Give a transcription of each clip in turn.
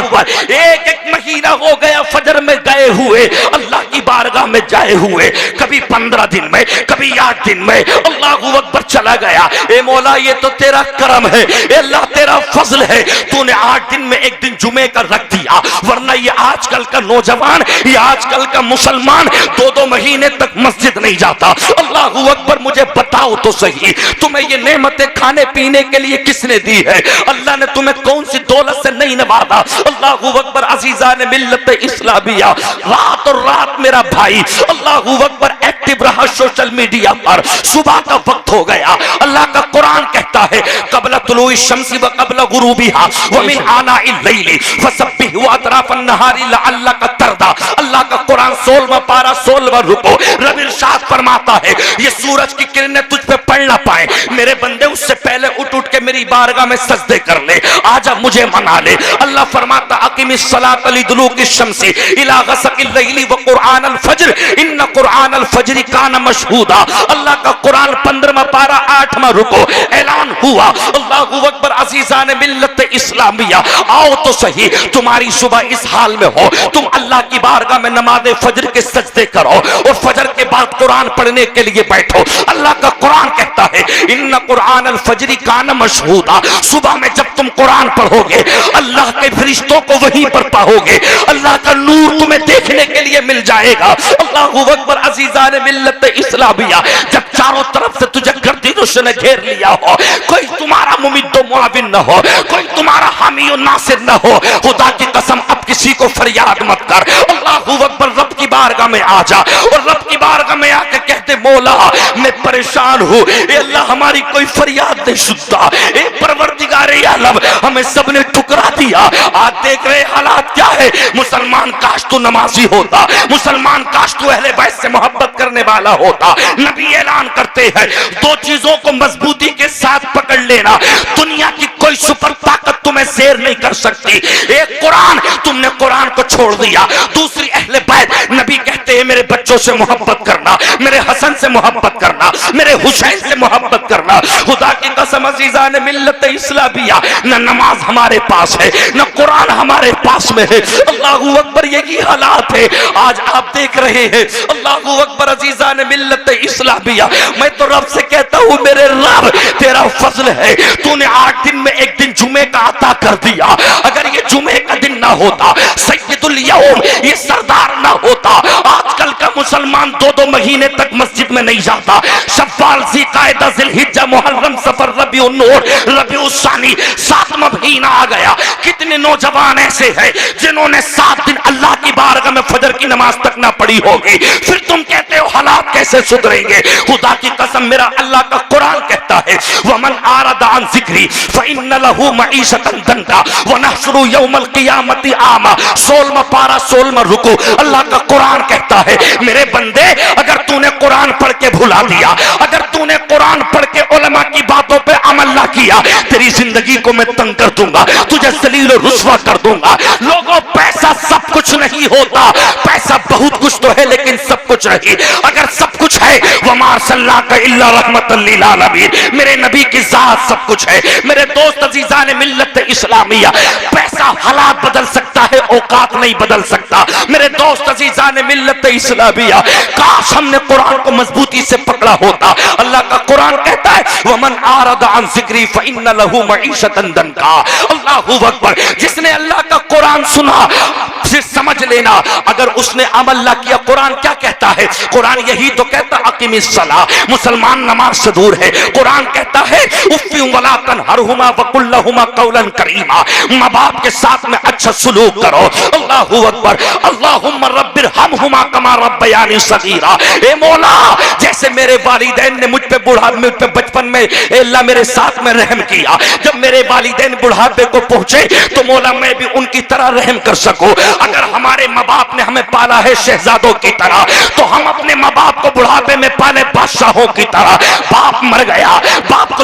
اکبر، ایک ایک مہینہ ہو گیا فجر میں گئے ہوئے، اللہ کی بارگاہ میں جائے ہوئے، کبھی 15 دن میں، کبھی 8 دن میں، اللہ اکبر چلا گیا۔ اے مولا یہ تو تیرا کرم ہے، اے اللہ تیرا فضل ہے، تو نے 8 دن میں ایک دن جمعے کا رکھ دیا، ورنہ یہ آج کل کا نوجوان، یہ آج کل کا مسلمان 2 مہینے تک مسجد نہیں جاتا۔ اللہ اکبر، مجھے بتاؤ تو صحیح، تمہیں یہ نعمتیں کھانے پینے کے لیے کس نے دی ہے؟ اللہ نے تمہیں کون سی دولت سے نہیں نوازا؟ اللہ اکبر، عزیزان ملت اسلامیہ، رات اور رات میرا بھائی اللہ اکبر ایکٹیو رہا سوشل میڈیا پر۔ صبح کا وقت ہو گیا، اللہ کا قرآن کہتا ہے قبل طلوع الشمس و قبل غروبها ومن آناء اللیل فسبح واطراف النہار لعلک ترضی۔ اللہ کا قرآن 16واں پارہ 16واں رکو، رب ارشاد فرماتا ہے یہ سورج کی کرنیں تجھ پہ پڑ نہ پائیں، میرے بندے اس سے پہلے اٹھ کے میری بارگاہ میں سجدے کر لے، آجا مجھے منا لے۔ اللہ فرماتا اقم الصلاۃ لدلوک الشمس الی غسق اللیل وقرآن الفجر ان قرآن الفجر کان مشہودا۔ اللہ کا قرآن 15واں پارہ 8واں رکو، اعلان ہوا اللہ اکبر۔ عزیزان ملت اسلامیہ، آؤ تو صحیح، تمہاری صبح اس حال میں ہو، تم اللہ کی بارگاہ میں نماز فجر کے سجدے کرو اور فجر کے بعد قرآن پڑھنے کے لیے بیٹھو۔ اللہ کا قرآن کہتا ہے ان قرآن الفجر کان مشہودا، صبح میں جب تم قرآن پڑھو گے اللہ کے فرشتوں کو وہیں پر پاؤ گے، اللہ کا نور تمہیں دیکھنے کے لیے مل جائے گا۔ اللہ اکبر۔ عزیزان ملت اسلامیہ، جب چاروں طرف سے تجھے گردنوں سے گھیر لیا ہو، کوئی تمہارا ممد و معاون نہ ہو، کوئی تمہارا حامی و ناصر نہ ہو، خدا کی قسم اب کسی کو فریاد مت کر، اللہ اکبر، رب کی بارگاہ میں آ جا اور رب کی بارگاہ میں آ کے کہتے مولا میں پریشان ہوں، اے اللہ ہماری کوئی فریاد نہیں سنتا، اے پروردگار عالم ہمیں سب نے ٹھکرا دیا۔ آج دیکھ رہے حالات کیا ہے، مسلمان کاش تو نمازی ہوتا، مسلمان کاش تو اہل بیت سے محبت کرنے والا ہوتا۔ نبی اعلان کرتے ہیں 2 چیزوں کو مضبوطی کے ساتھ پکڑ لینا، دنیا کی کوئی سپر طاقت تمہیں زیر نہیں کر سکتی۔ ایک قرآن، تم نے قرآن کو چھوڑ دیا، دوسری اہل بیت۔ نبی کہتے ہیں میرے بچوں سے محبت کرنا، میرے حسن سے محبت کرنا، میرے حسین سے محبت کرنا۔ خدا کی قسم عزیزان ملت اسلامیہ، نہ نماز ہمارے پاس ہے، نہ قرآن ہمارے پاس میں ہے۔ اللہ اکبر، یہی حالات ہے آج آپ دیکھ رہے ہیں۔ اللہ اکبر۔ عزیزان ملت اسلامیہ، میں تو رب سے کہتا ہوں میرے رب تیرا فضل ہے، تو نے 8 دن میں ایک دن جمعے کا عطا کر دیا۔ اگر یہ جمعے کا دن نہ ہوتا، سید الیوم یہ سردار نہ ہوتا، آج کل کا مسلمان 2 مہینے تک مسجد میں نہیں جاتا۔ شوال، ذی قعدہ، ذی الحجہ، محرم، صفر، ربیع النور، ربیع الثانی، 7واں مہینہ آ گیا۔ کتنے نوجوان ایسے ہیں جنہوں نے 7 دن اللہ کی بارگاہ میں فجر کی نماز تک نہ پڑھی ہوگی، پھر تم کہتے ہو حالات کیسے سدھریں گے؟ خدا کی قسم میرا اللہ کا قرآن کہتا ہے وَمَنْ أَعْرَضَ عَنْ ذِكْرِي فَإِنَّ لَهُ مَعِيشَةً ضَنكًا وَنَحْشُرُهُ يَوْمَ الْقِيَامَةِ أَعْمَىٰ۔ 16واں پارہ 16واں رکو، اللہ کا قرآن کہتا ہے میرے بندے اگر تو نے قرآن پڑھ کے بھلا دیا، اگر تو نے قرآن پڑھ کے علماء کی باتوں پہ عمل نہ کیا، تیری زندگی کو میں تنگ کر دوں گا، تجھے ذلیل و رسوا کر دوں گا۔ لوگوں، پیسہ سب کچھ نہیں ہوتا، پیسہ بہت کچھ تو ہے لیکن سب کچھ نہیں۔ اگر سب کچھ ہے وَمَا أَرْسَلْنَاكَ إِلَّا رَحْمَةً لِّلْعَالَمِينَ، میرے نبی کی ذات سب کچھ ہے۔ میرے دوست عزیزان ملت اسلامیہ، پیسہ حالات بدل سکتا ہے، اوقات نہیں بدل سکتا۔ میرے دوست عزیزان ملت اسلامیہ، کاش ہم نے قرآن کو مضبوطی سے پکڑا ہوتا۔ اللہ کا قرآن کہتا ہے وَمَنْ أَعْرَضَ عَنْ ذِكْرِي فَإِنَّ لَهُ مَعِيشَةً ضَنكًا۔ اللہ اکبر۔ جس نے اللہ کا قرآن سنا پھر سمجھ لینا، اگر اس نے عمل نہ کیا، قرآن کیا کہتا ہے؟ قرآن یہی تو کہتا اقیم الصلاۃ، مسلمان نماز سے دور ہے۔ قرآن کہتا ہے اف ولا تنہرہما وقل لہما قولا کریما، ماں باپ کے ساتھ میں اچھا سلوک کرو۔ اللہ اکبر۔ اللہم رب ارحمہما کما ربیانی صغیرا، اے مولا جیسے میرے والدین نے مجھ پہ بچپن میں اے اللہ میرے ساتھ میں رحم کیا، جب میرے والدین بڑھاپے کو پہنچے تو مولا میں بھی ان کی طرح رحم کر سکوں۔ اگر ہمارے ماں باپ نے ہمیں پالا ہے شہزادوں کی طرح تو ہم اپنے ماں باپ کو بڑھاپے میں پالے بادشاہوں کی طرح۔ باپ مر گیا، باپ کو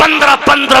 15-15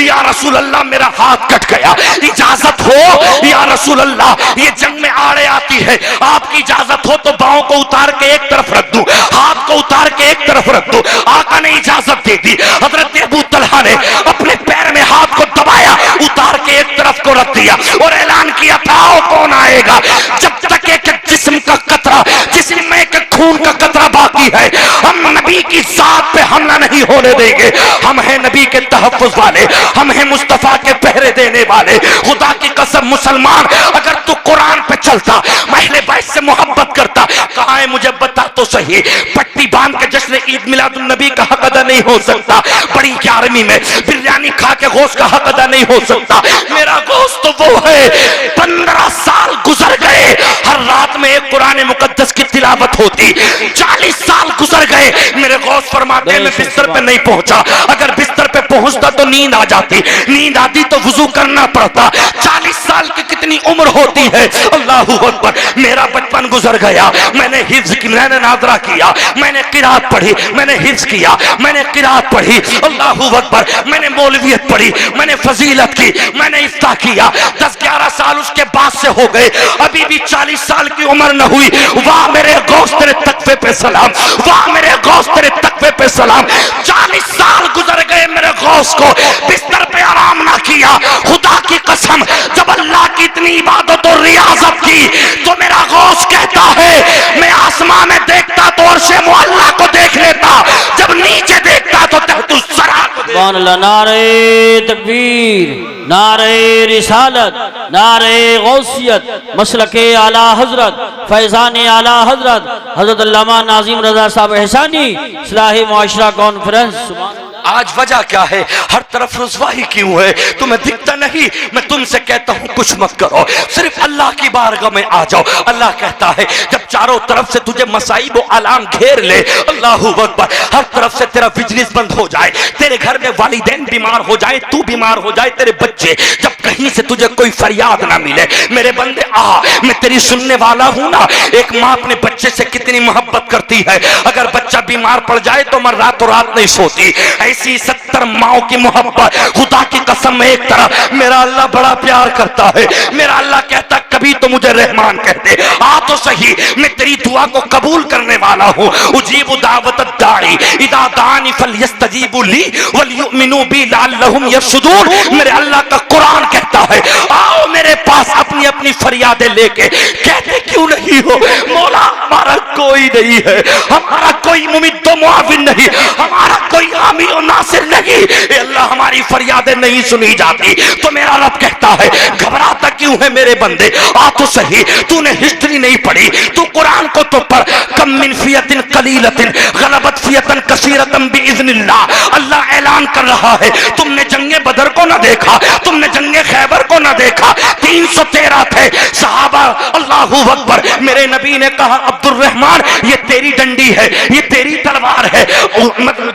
یا رسول اللہ میرا ہاتھ کٹ گیا, اجازت ہو یا رسول اللہ, یہ جنگ میں آڑے آتی ہے, آپ کی اجازت ہو تو باؤں کو اتار کے ایک طرف رکھ دوں, ہاتھ کو اتار کے ایک طرف رکھ دوں. آقا نے اجازت دے دی. حضرت ابو طلحہ نے اپنے پیر میں ہاتھ کو دبایا, اتار کے ایک طرف کو رکھ دیا اور اعلان کیا تھا آؤ کون آئے گا. جب تک ایک جسم کا قطرہ, جسم میں ایک خون کا قطرہ باقی ہے, ہم نبی کی ذات پہ حملہ نہیں ہونے دیں گے. ہم ہیں نبی کے تحفظ والے, ہم ہیں مصطفیٰ کے پہرے دینے والے. خدا کی قسم مسلمان, اگر تو قرآن پہ چلتا, اہل بیت سے محبت کرتا, کہاں ہے مجھے بتا تو صحیح. پٹی باندھ کے جشن عید میلاد النبی کا حق ادا نہیں ہو سکتا, بڑی 11ویں میں بریانی کھا کے گوشت کا حق ادا نہیں ہو سکتا. میرا گوشت تو وہ ہے, 15 سال گزر گئے, ہر رات میں ایک قرآن مقدس کی تلاوت ہوتی. 40 سال گزر گئے, میرے غوث فرماتے ہیں میں بستر پہ نہیں پہنچا. اگر بستر پہ پہنچتا تو نیند آ جاتی, نیند آتی تو وضو کرنا پڑتا. 40 سال کی کتنی عمر ہوتی ہے, اللہ اکبر. میرا بچپن گزر گیا, میں نے حفظ کی, میں نے ناظرہ کیا, میں نے قرات پڑھی, میں نے حفظ کیا, میں نے قرات پڑھی, اللہ اکبر. میں نے مولویت پڑھی, میں نے فضیلت کی, میں نے افتاح کیا. 10-11 سال اس کے بعد سے ہو گئے, ابھی بھی 40 سال کی عمر نہ ہوئی. واہ میرے غوث تیرے تقوی پہ سلام, واہ میرے غوث تیرے تقوی پہ سلام. 40 سال گزر گئے, میرے غوث کو بستر پہ آرام نہ کیا. خدا کی قسم جب اللہ کی اتنی عبادت اور ریاضت کی تو میرا غوث کہتا ہے میں آسمان میں دیکھتا تو عرش معلیٰ کو دیکھ لیتا, جب نیچے دیکھتا تو تحت الثری کو دیکھ. سبحان اللہ. نعرہ تکبیر, نعرہ رسالت, نعرہ غوثیت, مسلک اعلی حضرت, فیضان اعلی حضرت حضرت علامہ ناظم رضا صاحب احسانی, اصلاح معاشرہ کانفرنس. سبحان اللہ. آج وجہ کیا ہے, ہر طرف رسوائی کیوں ہے, تمہیں دکھتا نہیں. میں تم سے کہتا ہوں کچھ مت کرو, صرف اللہ کی بارگاہ میں آ جاؤ. اللہ کہتا ہے جب چاروں طرف سے تجھے مصائب و آلام گھیر لے, اللہ اکبر, ہر طرف سے تیرا بجنس بند ہو جائے, تیرے گھر میں والدین بیمار ہو جائے, تو بیمار ہو جائے, تیرے بچے, جب کہیں سے تجھے کوئی فریاد نہ ملے, میرے بندے آ, میں تیری سننے والا ہوں نا. ایک ماں اپنے بچے سے کتنی محبت کرتی ہے, اگر بچہ بیمار پڑ جائے تو مر رات و رات نہیں سوتی. ایسی 70 ماؤں کی محبت, خدا کی قسم ایک طرح میرا اللہ بڑا پیار کرتا ہے. میرا اللہ کہتا کبھی تو مجھے رحمان کہتے, آ تو صحیح, میں تیری دعا کو قبول کرنے والا ہوں. اجیب دعوت الداعی اذا دعانی فلیستجیبوا لی ولیؤمنوا بی لعلہم یرشدون. میرے اللہ کا قرآن کہتا ہے آؤ میرے پاس اپنی اپنی فریادیں لے کے. کہتے کیوں نہیں ہو مولا, ہمارا کوئی نہیں ہے, ہمارا کوئی ممد و معاون نہیں, ہمارا کوئی حامی و ناصر نہیں. اے اللہ ہماری فریادیں نہیں سنی جاتی. تو میرا رب کہتا ہے گھبراتا کیوں ہے میرے بندے, آ تو صحیح. تو نے ہسٹری نہیں پڑھی, تو قرآن کو تو پڑھ. کم من فیۃ قلیلۃ غلبت فیۃ کثیرۃ باذن اللہ. اللہ اعلان کر رہا ہے تم نے جنگ بدر کو نہ دیکھا, تم نے جنگ خیبر کو نہ دیکھا, 313 تھے صحابہ. اللہ اکبر. میرے نبی نے کہا عبد الرحمن یہ تیری ڈنڈی ہے, یہ تیری تلوار ہے,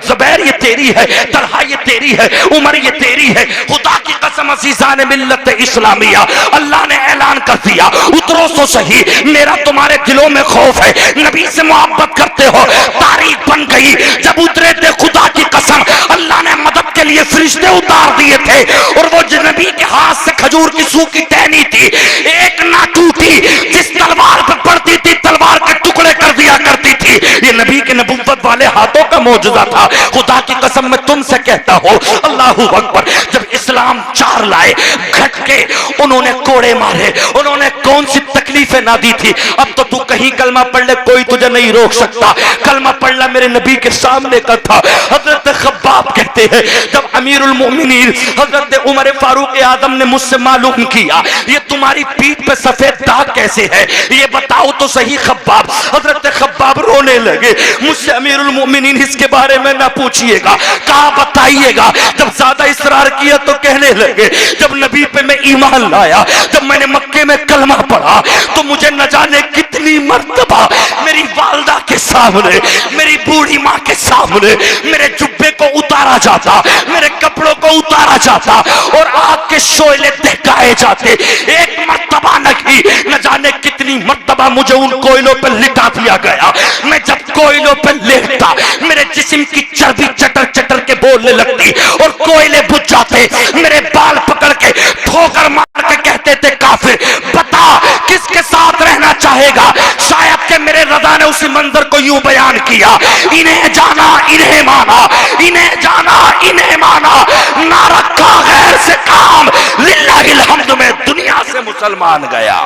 زبیر یہ تیری ہے, طلحہ یہ تیری ہے, عمر یہ تیری ہے. خدا کی قسم عزیزان ملت اسلامیہ, اللہ نے اعلان کر دیا اترو تو صحیح, میرا تمہارے دلوں میں خوف ہے, نبی سے محبت کرتے ہو, تاریخ بن گئی. جب اترے تھے خدا کی قسم اللہ نے مدد کے لیے فرشتے اتار دیے تھے, اور وہ نبی کے ہاتھ سے کھجور کی سوکھی ٹہنی تھی, ایک نہ ٹوٹی. جس تلوار پر پڑتی تھی تلوار کے ٹکڑے کر دیا کرتی تھی. یہ نبی کے نبوت والے ہاتھوں کا معجزہ تھا. خدا کی قسم میں تم سے کہتا ہوں اللہ اکبر, جب اسلام 4 لائے گھٹ کے انہوں نے کوڑے مارے, انہوں نے کون سی تکلیفیں نہ دی تھی. اب تو تو کہیں کلمہ پڑھ لے کوئی تجھے نہیں روک سکتا. کلمہ پڑھنا میرے نبی کے سامنے کا تھا. حضرت خباب کہتے ہیں جب امیر المؤمنین حضرت عمر فاروق اعظم نے مجھ سے معلوم کیا یہ تمہاری پیٹھ پہ سفید داغ کیسے ہے, یہ بتاؤ تو صحیح خباب. حضرت خباب رونے لگے, مجھ سے امیر المؤمنین اس کے بارے میں نہ پوچھئے گا, کہا بتائیے گا. جب زیادہ اصرار کیا تو کہنے لگے جب نبی پہ میں ایمان لایا, جب میں نے مکے میں کلمہ پڑھا تو مجھے نہ جانے کتنی مرتبہ میری والدہ کے سامنے, میری بوڑھی ماں کے سامنے میرے جبے کو اتارا جاتا, میرے کپڑوں کو اتارا جاتا اور آگ کے شعلے دہکائے جاتے. ایک مرتبہ نہیں بھی نہ جانے کتنی مرتبہ مجھے ان کوئلوں پر لٹا دیا گیا. میں جب کوئلوں پر لیٹتا میرے جسم کی چربی چٹر چٹر کے بولنے لگتی اور کوئلے بجھ جاتے. میرے بال پکڑ کے ٹھوکر مار کے کہتے تھے کافر بتا کس کے ساتھ رہنا چاہے گا. شاید کہ میرے رضا نے اسی منظر کو یوں بیان کیا, انہیں جانا انہیں مانا, انہیں جانا انہیں مانا, نہ رکھا غیر سے کام, للہ الحمد میں دنیا سے مسلمان گیا.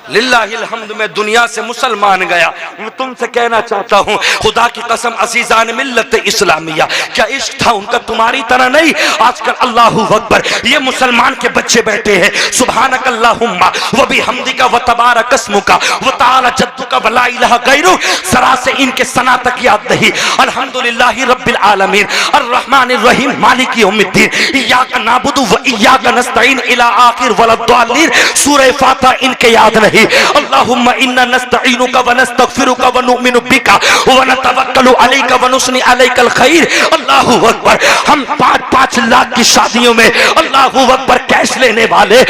للہ الحمد میں دنیا سے مسلمان گیا. میں تم سے کہنا چاہتا ہوں خدا کی قسم عزیزان ملت اسلامیہ, کیا عشق تھا ان کا تمہاری طرح نہیں؟ آج کل اللہ اکبر یہ مسلمان کے بچے بیٹھے ہیں سبحانک اللہم و بحمدک و تبارک اسمک و تعالی جدک و لا الہ غیرک, ذرا سے ان کے ثنا تک یاد نہیں. الحمدللہ رب العالمین الرحمن الرحیم مالک یوم الدین ایاک نعبد و ایاک نستعین الی آخر ولا الضالین. سورہ فاتحہ ان کے یاد نہیں. اللہم انا نستعینک و نستغفرک و نؤمن بک و نتوکل علیک و نثنی علیک الخیر. اللہ اکبر, ہم 5 لاکھ کی شادیوں میں اللہ اکبر کیش لینے والے,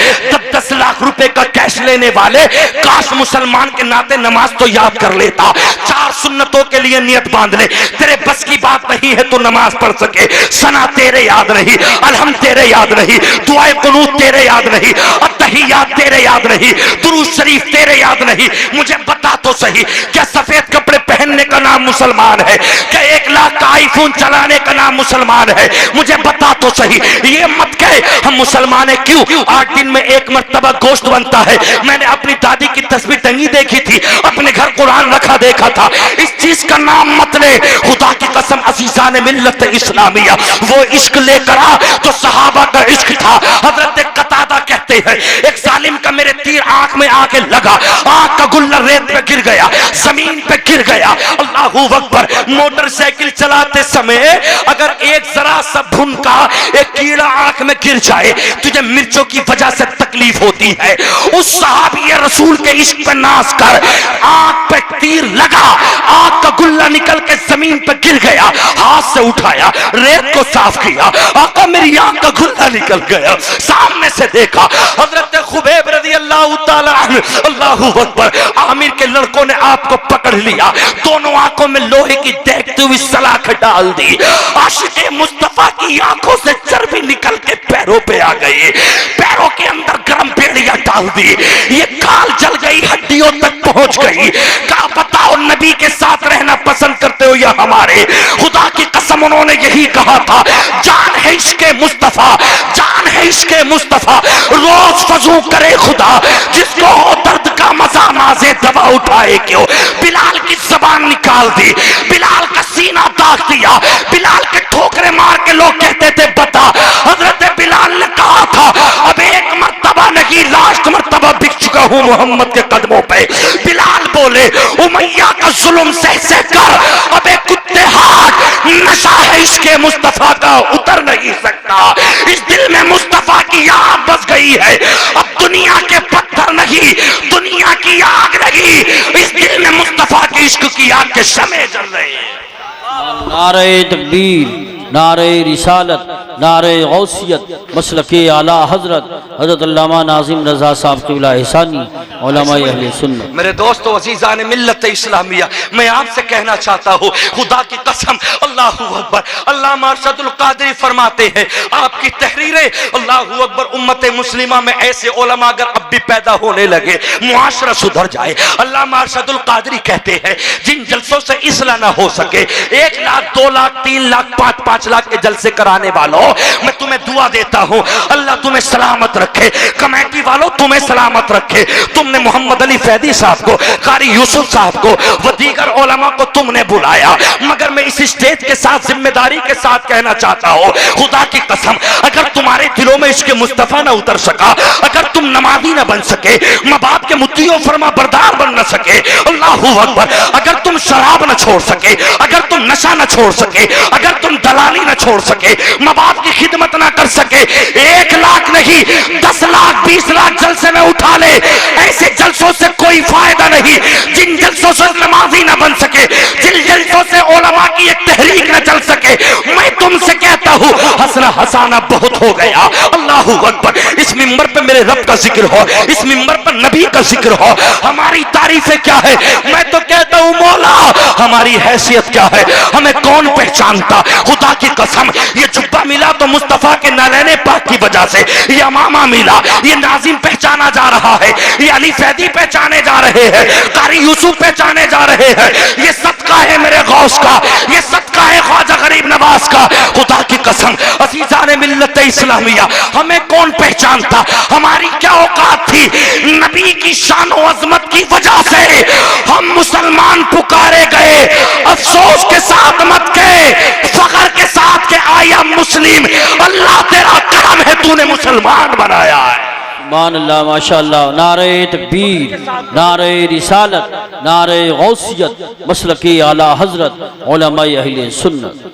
10 لاکھ روپے کا کیش لینے والے, کاش مسلمان کے ناطے نماز تو یاد کر لیتا. 4 سنتوں کے لیے نیت باندھ لے, تیرے بس کی بات نہیں ہے تو نماز پڑھ سکے. ثنا تیرے یاد نہیں, الحمد تیرے یاد نہیں, دعائے قنوت تیرے یاد نہیں, التحیات تیرے یاد نہیں, درود شریف تیرے یاد نہیں. مجھے بتا تو صحیح کیا سفید کپڑے پہننے کا نام مسلمان ہے؟ کیا 1 لاکھ کا آئی فون چلانے کا نام مسلمان ہے؟ مجھے بتا تو صحیح. یہ مت کہے ہم مسلمان ہیں. کیوں 8 دن میں 1 مرتبہ گوشت بنتا ہے. میں نے اپنی دادی کی تصویر ٹنگی دیکھی تھی, اپنے گھر قرآن رکھا دیکھا تھا. اس چیز کا نام مت لے. خدا کی قسم عزیزان ملت اسلامیہ, وہ عشق لے کر آ تو صحابہ کا عشق تھا. حضرت قتادہ کہتے ہیں ایک ظالم کا میرے تیر آنکھ میں آ کے لگا, آنکھ کا گلہ ریت پہ گر گیا, زمین پہ گر گیا. اللہ اکبر. موٹر سائیکل چلاتے سمے اگر ایک ذرا سا بھن کا ایک کیڑا آنکھ میں گر جائے تجھے مرچوں کی وجہ سے تکلیف ہوتی ہے. اس صحابی رسول کے عشق پہ ناز کر, آنکھ پہ تیر لگا, آنکھ کا گلہ نکل کے زمین پہ گر گیا, ہاتھ سے اٹھایا, ریت کو صاف کیا, آقا میری آنکھ کا گلہ نکل گیا. سامنے سے دیکھا حضرت خبیب رضی اللہ تعالی عنہ, اللہ اکبر, عامر کے لڑکوں نے آپ کو پکڑ لیا, دونوں آنکھوں میں لوہے کی دیکھتی ہوئی سلاخ ڈال دی. عاشق مصطفیٰ کی آنکھوں سے چربی نکل کے پیروں پہ آ گئی, پیروں کے اندر گرم بیڑیاں ڈال دی, یہ کھال جل گئی, ہڈیوں تک پہنچ گئی. کہا بتاؤ نبی کے ساتھ رہنا پسند کرتے ہو یا ہمارے؟ خدا کی قسم انہوں نے یہی کہا تھا, جان ہے عشق مصطفیٰ, جان ہے عشق مصطفیٰ, روز فضو کرے خدا جس کو ہو درد کا مزہ نازے دوا اٹھائے کیوں. بلال کی زبان نکال دی, بلال کا سینہ داغ دیا, بلال کے ٹھوکرے مار کے لوگ کہتے تھے بتا. حضرت بلال نے کہا تھا اب 1 مرتبہ نہیں, لاسٹ مرتبہ بک چکا ہوں محمد کے قدموں پہ. بلال بولے امیہ کا ظلم سہ سہ کر اب ایک کتے ہاتھ, نشہ ہے عشق مصطفیٰ کا اتر نہیں سکتا. اس دل میں مصطفیٰ کی آگ بس گئی ہے, اب دنیا کے پتھر نہیں, دنیا کی آگ نہیں, اس دل میں مصطفیٰ کے عشق کی آگ کے شمع جل رہے ہیں. نعرہ تکبیر, نعرہ رسالت, نعرہ غوثیت, مسلک اعلی حضرت حضرت علامہ ناظم رضا صاحب قبلہ احسانی, علماء اہل سنت. میرے دوستو عزیزان ملت اسلامیہ, میں آپ سے کہنا چاہتا ہوں خدا کی قسم, اللہ اکبر, علامہ ارشد القادری فرماتے ہیں آپ کی تحریریں, اللہ اکبر, امت مسلمہ میں ایسے علماء اگر اب بھی پیدا ہونے لگے معاشرہ سدھر جائے. علامہ ارشد القادری کہتے ہیں جن جلسوں سے اصلاح نہ ہو سکے, 1 لاکھ 2 لاکھ 3 لاکھ 5 لاکھ کے جلسے کرانے والوں, میں تمہیں دعا دیتا ہوں اللہ تمہیں سلامت رکھے. کمیٹی والوں تمہیں سلامت رکھے. تم نے محمد علی فیدی صاحب کو, قاری یوسف صاحب کو و دیگر علماء کو تم نے بلایا, مگر میں اس اسٹیج کے ساتھ ذمہ داری کے ساتھ کہنا چاہتا ہوں خدا کی قسم اگر تمہارے دلوں میں عشق مصطفیٰ نہ اتر سکا, اگر تم نمازی نہ بن سکے, ماں باپ کے مطیع و فرما بردار بن نہ سکے, اللہ اکبر, اگر تم شراب نہ چھوڑ سکے, اگر تم نشہ نہ چھوڑ سکے, اگر تم دلالی نہ چھوڑ سکے, ماں باپ کی خدمت نہ کر سکے, 1 لاکھ نہیں 10 لاکھ 20 لاکھ جلسے میں اٹھا لے, ایسے جلسوں سے کوئی فائدہ نہیں. جن جلسوں سے نمازی نہ بن سکے, جن جلسوں سے علماء کی ایک تحریک نہ چل سکے, میں تم سے کہتا ہنسنا ہسانا بہت ہو گیا. اللہ اکبر. اس منبر پہ میرے رب کا ذکر ہو, اس منبر پر نبی کا ذکر ہو, ہماری تعریفیں کیا ہے؟ میں تو کہتا ہوں مولا ہماری حیثیت کیا ہے؟ ہمیں کون پہچانتا؟ خدا کی قسم یہ جبہ ملا تو مصطفیٰ کے نالین پاک کی وجہ سے, یہ امامہ ملا, یہ ناظم پہچانا جا رہا ہے, یہ علی فیدی پہچانے جا رہے ہیں, قاری یوسف پہچانے جا رہے ہیں. یہ صدقہ ہے میرے غوث کا, یہ صدقہ ہے خواجہ غریب نواز کا. خدا کی قسم عزیزان ملت اسلامیہ ہمیں کون پہچانتا؟ ہماری کیا اوقات تھی؟ نبی کی شان و عظمت کی وجہ سے ہم مسلمان پکارے گئے. افسوس کے ساتھ مت کہے, فخر کے ساتھ کہ آیا مسلم, اللہ تیرا کرم ہے تو نے مسلمان بنایا ہے. سبحان اللہ, ماشاءاللہ. نعرہ تکبیر, نعرہ رسالت, نعرہ غوثیت, مسلک اعلیٰ حضرت, علماء اہل سنت.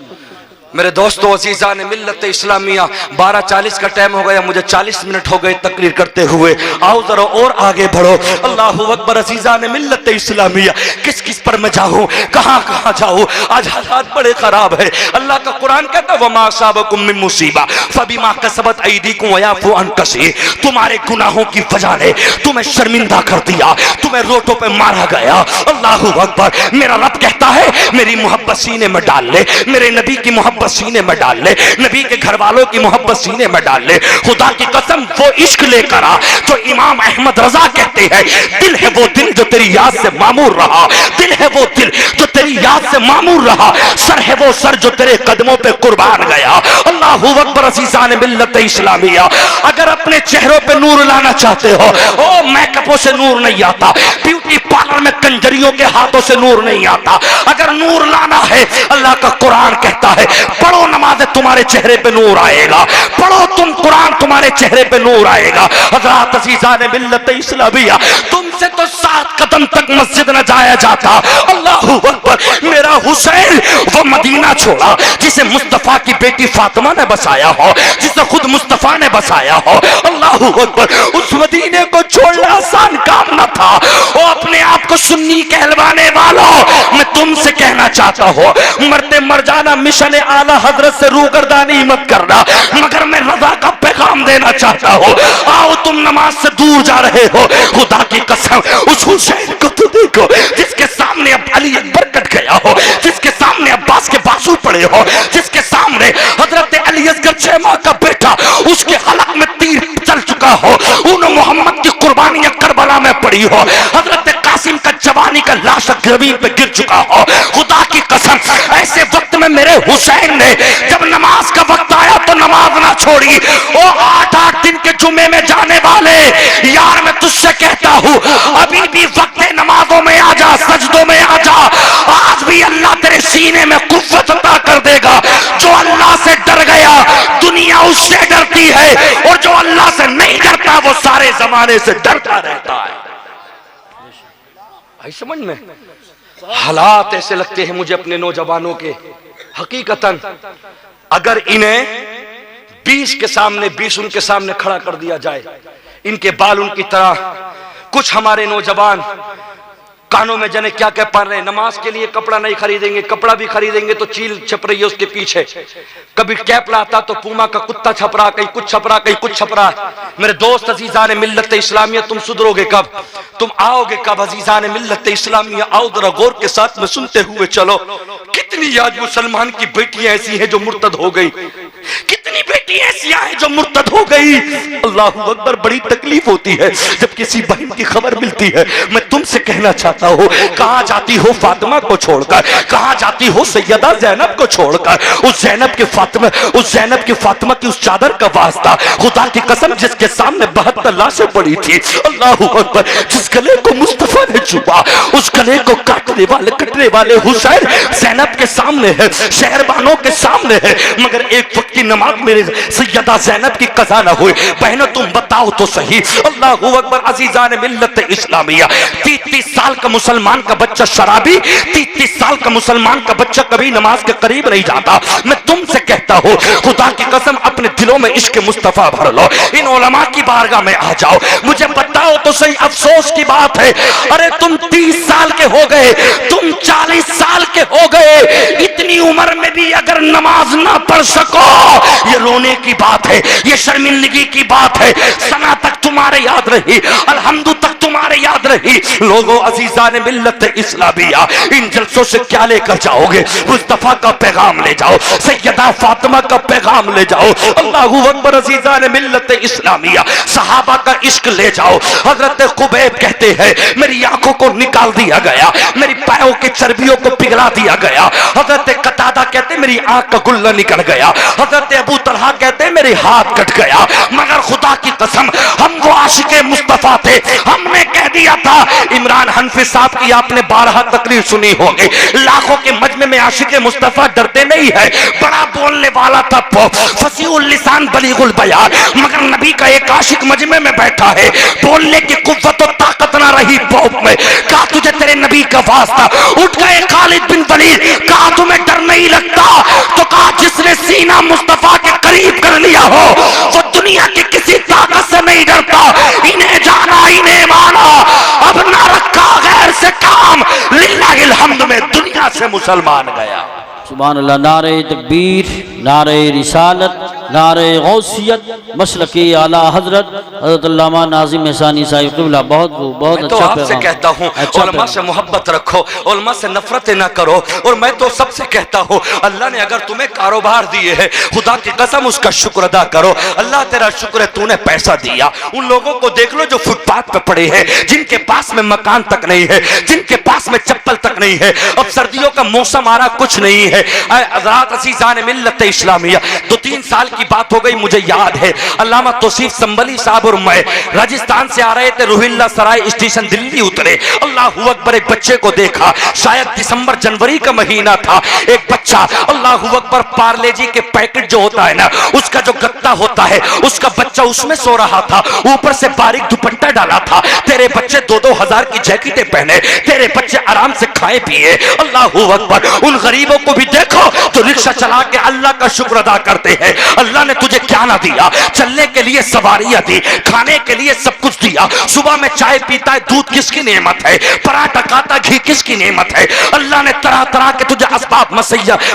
میرے دوستو عزیزان ملت اسلامیہ 12:40 کا ٹائم ہو گیا, مجھے 40 منٹ ہو گئے تقریر کرتے ہوئے. آؤ ذرا اور آگے بڑھو. اللہ اکبر. عزیزان ملت اسلامیہ کس کس پر میں جاؤں, کہاں کہاں جاؤں؟ آج حالات بڑے خراب ہے. اللہ کا قرآن کہتا ہے وَمَا أَصَابَكُم مِّن مُّصِیبَةٍ فَبِمَا كَسَبَتْ أَيْدِيكُمْ وَيَعْفُو عَن كَثِيرٍ. تمہارے گناہوں کی وجہ نے تمہیں شرمندہ کر دیا, تمہیں روٹوں پہ مارا گیا. اللہ اکبر. میرا رب کہتا ہے میری محبت سینے میں ڈال لے, میرے نبی کی محبت سینے میں ڈال لے, نبی کے گھر والوں کی محبت سینے میں ڈال لے. خدا کی قسم وہ عشق لے کر آ جو امام احمد رضا کہتے ہیں, دل ہے وہ دل جو تیری یاد سے معمور رہا, دل ہے وہ دل جو تیری یاد سے معمور رہا, سر ہے وہ سر جو تیرے قدموں پہ قربان گیا. اللہ اکبر. عزیزان ملت اسلامیہ اگر اپنے چہروں پہ نور لانا چاہتے ہو, او میک اپوں سے نور نہیں آتا, بیوٹی پارلر میں کنجریوں کے ہاتھوں سے نور نہیں آتا. اگر نور لانا ہے اللہ کا قرآن کہتا ہے پڑھو نماز تمہارے چہرے پہ نور آئے گا, پڑھو تم قرآن تمہارے چہرے پہ نور آئے گا. حضرات عزیزان ملت اسلامیہ تم سے تو 7 قدم تک مسجد نہ جایا جاتا. اللہ اکبر. میرا حسین وہ مدینہ چھوڑا جسے مصطفیٰ کی بیٹی فاطمہ نے بسایا ہو, جسے خود مصطفیٰ نے بسایا ہو. اللہ اکبر. اس مدینے کو چھوڑنا آسان کام نہ تھا. وہ اپنے آپ کو سنی کہلوانے والوں میں تم سے کہنا چاہتا ہوں مرتے مر جانا مشن اعلیٰ حضرت سے روگردانی مت کرنا, مگر میں رضا کا پیغام دینا چاہتا ہوں. آؤ تم نماز سے دور جا رہے ہو. خدا کی قسم اس حسین کو تو دیکھو جس کے سامنے اب علی اکبر کٹ گیا ہو, جس کے سامنے عباس کے بازو پڑے ہو, جس کے سامنے حضرت علی اصغر 6 ماہ کا بیٹا اس کے حلق میں تیر چل چکا ہو, ان محمد کی قربانیاں کربلا میں پڑی ہو, حضرت قاسم کا جوانی کا لاش زمین پہ گر چکا ہو. خدا کی قسم ایسے وقت میں میرے حسین نے جب نماز کا وقت آیا تو نماز نہ چھوڑی. وہ 8 دن کے جمعے میں جانے والے یار میں تجھ سے کہتا ہوں ابھی بھی وقت نمازوں میں آ جا, سجدوں میں آ جا. آج بھی اللہ تیرے سینے میں قوت عطا کر دے گا. جو اللہ سے ڈر گیا دنیا اس سے ڈرتی ہے, اور جو اللہ سے نہیں ڈرتا وہ سارے زمانے سے ڈرتا رہتا ہے. آئی سمجھ میں؟ حالات ایسے لگتے ہیں مجھے اپنے نوجوانوں کے, حقیقتاً اگر انہیں 20 کے سامنے 20 ان کے سامنے کھڑا کر دیا جائے, ان کے بال ان کی طرح, کچھ ہمارے نوجوان کانوں میں جنے کیا کہہ پا رہے ہیں, نماز کے لیے کپڑا نہیں خریدیں گے, کپڑا بھی خریدیں گے تو چیل چھپ رہی ہے اس کے پیچھے, کبھی کیپ لاتا تو پوما کا کتا چھپ رہا, کہیں کچھ چھپ رہا, کہیں کچھ چھپ رہا. میرے دوست عزیزان ملت اسلامیہ تم سدھرو گے کب, تم آؤ گے کب؟ عزیزان ملت اسلامیہ آؤ ذرا غور کے ساتھ میں سنتے ہوئے چلو. کتنی آج مسلمان کی بیٹیاں ایسی ہیں جو مرتد ہو گئی, کتنی بیٹی ایسی ہیں جو مرتد ہو گئی. اللہ اکبر. بڑی تکلیف ہوتی ہے جب کسی بہن کی خبر ملتی ہے. میں تم سے کہنا چاہتا ہوں کہاں جاتی ہو فاطمہ کو چھوڑ کر, کہاں جاتی ہو سیدہ زینب کو چھوڑ کر, اس زینب کی فاطمہ کی اس چادر کا واسطہ خدا کی قسم جس کے سامنے 72 لاشیں پڑی تھی. اللہ اکبر. جس گلے کو مصطفیٰ نے چھپا, اس گلے کو کٹنے والے حسین زینب کے سامنے ہے, شہربانوں کے سامنے ہے, مگر ایک وقت کی نماز میرے سیدہ زینب کی قضا نہ ہوئی. بہنوں تم بتاؤ تو صحیح. اللہ اکبر. عزیزان ملت اسلامیہ 30 سال کا مسلمان کا بچہ شرابی, 30 سال کا مسلمان کا بچہ کبھی نماز کے قریب نہیں جاتا. میں تم سے کہتا ہوں خدا کی قسم اپنے دلوں میں عشق مصطفیٰ بھر لو, ان علماء کی بارگاہ میں آ جاؤ, مجھے بتاؤ بتاؤ تو صحیح, افسوس کی بات ہے. ارے تم 30 سال کے ہو گئے, تم 40 سال کے ہو گئے, اتنی عمر میں بھی اگر نماز نہ پڑھ سکو, یہ رونے کی بات ہے, یہ شرمندگی کی بات ہے. ثنا تک تمہارے یاد رہی, الحمد تک تمہارے یاد رہی. لوگوں عزیزان ملت اسلامیہ, ان جلسوں سے کیا لے کر جاؤ گے؟ مصطفیٰ کا پیغام لے جاؤ, سیدہ فاطمہ کا پیغام لے جاؤ. اللہ اکبر. عزیزان ملت اسلامیہ, صحابہ کا عشق لے جاؤ. حضرت خبیب کہتے ہیں میری آنکھوں کو نکال دیا گیا, میری پاؤں کی چربیوں کو پگھلا دیا گیا. حضرت قتادہ کہتے میری آنکھ کا گلہ نکل گیا. حضرت ابو طلحہ کہتے میرے ہاتھ کٹ گیا. مگر خدا کی قسم ہم وہ عاشق مصطفیٰ تھے, ہم نے کہہ دیا تھا. عمران حنفی صاحب کی آپ نے 12 تقریر سنی ہوگی, لاکھوں کے مجمع میں عاشق مصطفیٰ ڈرتے نہیں ہے. بڑا بولنے والا تھا, فصیح اللسان بلیغ البیان, مگر نبی کا ایک عاشق مجمع میں بیٹھا ہے, بولنے کی قوت و طاقت نہ رہی پوپ میں. کہا تجھے تیرے نبی کا واسطہ. اٹھ گئے خالد بن ولید, کہا تمہیں ڈر نہیں لگتا؟ تو کہا جس نے سینہ مصطفیٰ کے قریب کر لیا ہو وہ دنیا کی کسی طاقت سے نہیں ڈرتا. انہیں جانا انہیں مانا, اب نہ رکھا غیر سے کام, للہ الحمد میں دنیا سے مسلمان گیا. سبحان اللہ. نعرہ تکبیر, نعرہ رسالت, نعرہ غوثیت, مسلک اعلیٰ حضرت حضرت علامہ ناظم احسانی صاحب قبلہ. بہت بہت میں تو اچھا آپ سے کہتا ہوں علماء سے محبت رکھو, علماء سے نفرت نہ کرو. اور میں تو سب سے کہتا ہوں اللہ نے اگر تمہیں کاروبار دیے ہے, خدا کی قسم اس کا شکر ادا کرو. اللہ تیرا شکر ہے تو نے پیسہ دیا. ان لوگوں کو دیکھ لو جو فٹ پاتھ پہ پڑے ہیں, جن کے پاس میں مکان تک نہیں ہے, جن کے پاس میں چپل تک نہیں ہے. اب سردیوں کا موسم آ رہا, کچھ نہیں ہے. حضرات عزیزان ملت اسلامیہ, 2-3 سال کی بات ہو گئی, مجھے یاد ہے علامہ توصیف سنبلی صاحب اور میں راجستھان سے آ رہے تھے, روہیلا سرائے اسٹیشن دلی اترے. اللہ اکبر, ایک بچے کو دیکھا, شاید دسمبر جنوری کا مہینہ تھا. ایک بچہ اللہ اکبر پارلے جی کے پیکٹ جو ہوتا ہے نا, اس کا جو گتا ہوتا ہے, اس کا بچہ اس میں سو رہا تھا, اوپر سے باریک دوپٹہ ڈالا تھا. تیرے بچے 2-2 ہزار کی جیکٹیں پہنے, تیرے بچے آرام سے کھائے پیے. اللہ اکبر. ان غریبوں کو بھی دیکھو تو رکشہ چلا کے اللہ کا شکر ادا کرتے ہیں. اللہ نے تجھے کیا نہ دیا؟ چلنے کے لیے سواریاں دی, کھانے کے لیے سب کچھ دیا. صبح میں چائے پیتا ہے, دودھ کس کی نعمت ہے؟ پراٹھا کھاتا, گھی کس کی نعمت ہے؟ اللہ نے طرح طرح کے تجھے اسباب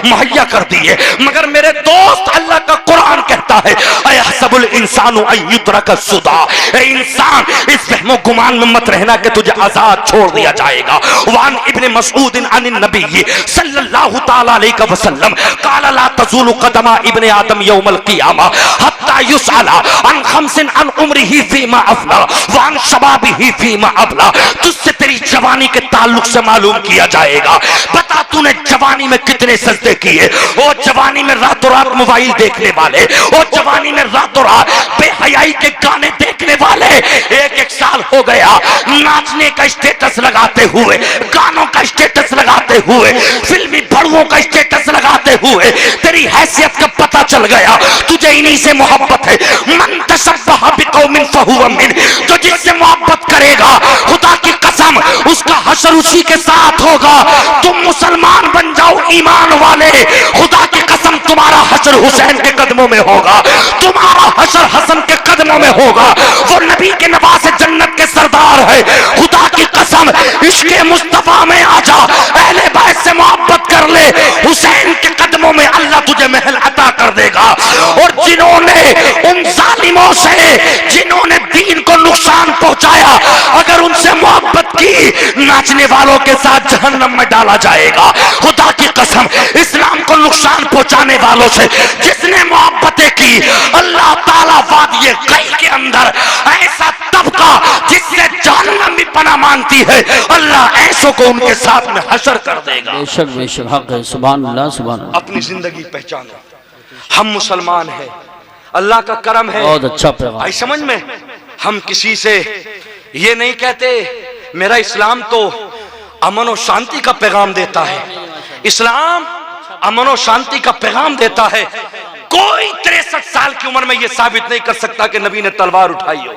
مہیا کر دیے. مگر میرے دوست, اللہ کا قرآن کہتا ہے ایحسب الانسان ان یترک سدی, اے انسان اس وہم و گمان میں مت رہنا کہ تجھے آزاد چھوڑ دیا جائے گا. وان ابن مسعود عن النبی صلی اللہ تعالی علیہ وسلم قال لا تزول قدم ابن آدم یوم القیامہ حتی یسأل عن خمس عن عمرہ فیما افنا وعن شبابہ فیما ابلا. تجھ سے تیری جوانی کے تعلق سے معلوم کیا جائے گا. بتا تو نے جوانی میں کتنے سجدے کیے؟ وہ جوانی میں رات و رات موبائل دیکھنے والے, وہ جوانی میں رات و رات بے حیائی کے گانے دیکھنے والے, 1-1 سال ہو گیا ناچنے کا اسٹیٹس لگاتے ہوئے, گانوں کا اسٹیٹس لگاتے ہوئے, فلمی بڑووں کا اسٹیٹس لگاتے ہوئے تیری حیثیت کا پتہ چل گیا. تجھے انہی سے محبت ہے. من تشبہ بقوم فہو من, جو جس سے محبت کرے گا خدا کی قسم اس کا حشر اسی کے ساتھ ہوگا. تم مسلمان بن جاؤ ایمان والے, خدا کی قسم تمہارا حشر حسین کے قدموں میں ہوگا, تمہارا حشر حسن کے قدموں میں ہوگا. وہ نبی کے نواز جنت کے سردار ہے. خدا کی قسم عشق مصطفیٰ میں آ جا, اہل بیت سے محبت کر لے, حسین کے قدموں میں اللہ تجھے محل عطا کر دے گا. اور جنہوں نے ان ظالموں سے, جنہوں نے دین کو نقصان پہنچایا, اگر ان سے محبت کی, ناچنے والوں کے ساتھ جہنم میں ڈالا جائے گا. خدا کی قسم اسلام کو نقصان پہنچانے والوں سے جس نے محبتیں کی, اللہ تعالیٰ وادی غی کے اندر ایسا طبقہ جس سے جہنم بھی پناہ مانگتی ہے, اللہ ایسوں کو ان کے ساتھ میں حشر کر دے گا. بے شک بے شک حق ہے. سبحان اللہ سبحان اللہ. اپنی زندگی پہچانو, ہم مسلمان ہیں, اللہ کا کرم ہے. بہت اچھا پیغام. آئی سمجھ میں, ہم کسی سے یہ نہیں کہتے میرا اسلام تو امن و شانتی کا پیغام دیتا ہے. اسلام امن و شانتی کا پیغام دیتا ہے. کوئی 63 سال کی عمر میں یہ ثابت نہیں کر سکتا کہ نبی نے تلوار اٹھائی ہو,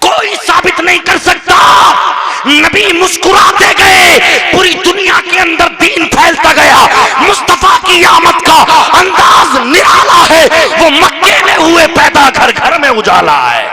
کوئی ثابت نہیں کر سکتا. نبی مسکراتے گئے, پوری دنیا کے اندر دین پھیلتا گیا. مصطفیٰ کی آمد کا انداز نرالا ہے, وہ مکے میں ہوئے پیدا گھر گھر میں اجالا ہے.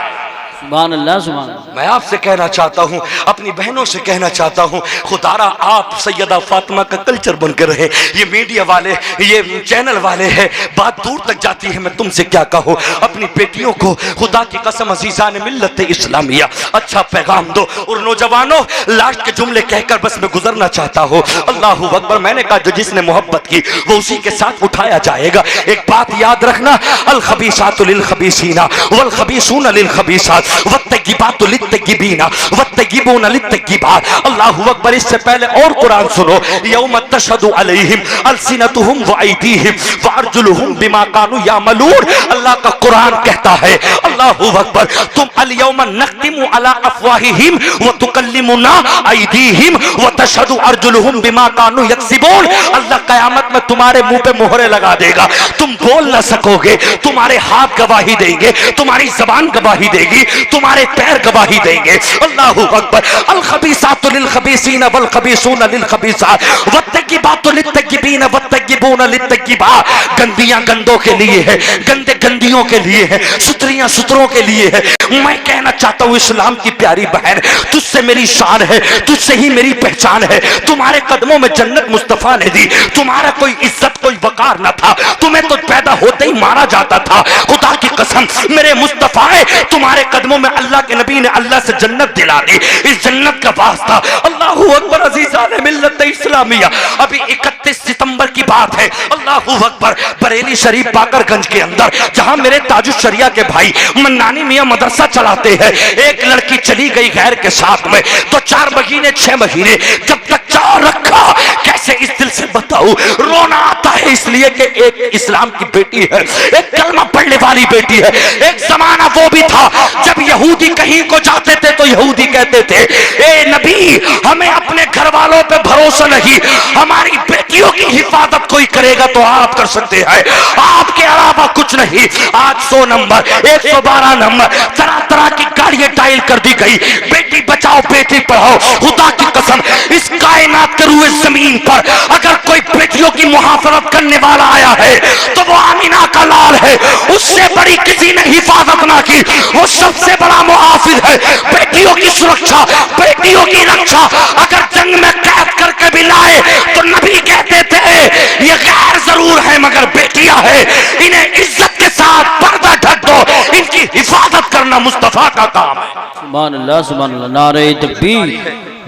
سبحان اللہ سبحان اللہ. میں آپ سے کہنا چاہتا ہوں، اپنی بہنوں سے کہنا چاہتا ہوں، خدارا آپ سیدہ فاطمہ کا کلچر بن کر رہے. یہ میڈیا والے، یہ چینل والے ہیں، بات دور تک جاتی ہے. میں تم سے کیا کہوں، اپنی بیٹیوں کو خدا کی قسم عزیزان ملت اسلامیہ اچھا پیغام دو. اور نوجوانوں، لاسٹ کے جملے کہہ کر بس میں گزرنا چاہتا ہوں. اللہ اکبر. میں نے کہا جو جس نے محبت کی وہ اسی کے ساتھ اٹھایا جائے گا. ایک بات یاد رکھنا، الخبیثات للخبیثین والخبیثون للخبیثات والطیبات للطیبین والطیبون للطیبات. اللہ اکبر. اس سے پہلے اور قرآن سنو، یوم تشہد علیہم السنتہم وایدیہم وارجلہم بما کانوا یعملون. اللہ کا قرآن کہتا ہے، اللہ اکبر، تم الیوم نختم علی افواہہم وتکلمنا ایدیہم وتشہد ارجلہم بما کانوا یکسبون. اللہ قیامت میں تمہارے منہ پہ مہرے لگا دے گا، تم بول نہ سکو گے، تمہارے ہاتھ گواہی دیں گے، تمہاری زبان گواہی دے گی، تمہارے پیر گواہی دیں گے. اللہ اکبر. الخبیثات للخبیثین والخبیثون للخبیثات والطیبات للطیبین والطیبون للطیبات. گندیاں گندوں کے لیے ہے، گندے گندیوں کے لیے ہے، ستریاں ستروں کے لیے ہے. میں کہنا چاہتا ہوں اسلام کی پیاری بہن، تجھ سے میری شان ہے، تجھ سے ہی میری پہچان ہے. تمہارے قدموں میں جنت مصطفیٰ نے دی. تمہارا کوئی عزت کوئی وقار نہ تھا، تمہیں تو پیدا ہوتے ہی مارا جاتا تھا. خدا کی قسم میرے مصطفیٰ ہے، تمہارے قدموں میں اللہ کے نبی نے اللہ سے جنت دلا دی. اس جنت کا واسطہ. اللہ اکبر. عزیزان ملت اسلامیہ، ابھی 31 ستمبر کی بات ہے. اللہ اکبر. بریلی شریف باقر گنج کے اندر جہاں میرے تاج الشریعہ کے بھائی منانی میاں مدرسہ چلاتے ہیں، ایک لڑکی چلی گئی غیر کے ساتھ میں. تو 4 مہینے 6 مہینے جب تک چاہ رکھا، کیسے اس دل سے بتاؤ، رونا آتا ہے. اس لیے کہ ایک اسلام کی بیٹی ہے، ایک کلمہ پڑھنے والی بیٹی ہے. ایک زمانہ وہ بھی تھا جب یہودی کہیں کو جاتے تھے تو یہودی کہتے تھے، اے نبی ہمیں اپنے گھر والوں پہ بھروسہ نہیں، ہماری بیٹیوں کی حفاظت کوئی کرے گا تو آپ کر سکتے ہیں، آپ کے علاوہ کچھ نہیں. آج 100 نمبر 112 نمبر طرح طرح کی گاڑیاں ٹائل کر دی گئی. بیٹی بچاؤ بیٹی پڑھاؤ. خدا کی قسم اس کائنات کے روئے زمین پر اگر کوئی بیٹیوں کی محافظت کرنے والا آیا ہے تو وہ آمینہ کا لال ہے. اس سے بڑی کسی نے حفاظت نہ کی، وہ سب سے بڑا محافظ ہے. بیٹیوں کی سرکشا، بیٹیوں کی رکشا اگر جنگ میں قید کر کے بھی لائے تو نبی کہتے تھے یہ غیر ضرور ہے مگر بیٹیاں ہیں، انہیں عزت کے ساتھ پردہ ڈھک دو، ان کی حفاظت کرنا مصطفیٰ کا کام ہے. سبحان اللہ سبحان اللہ. نعرہ تکبیر،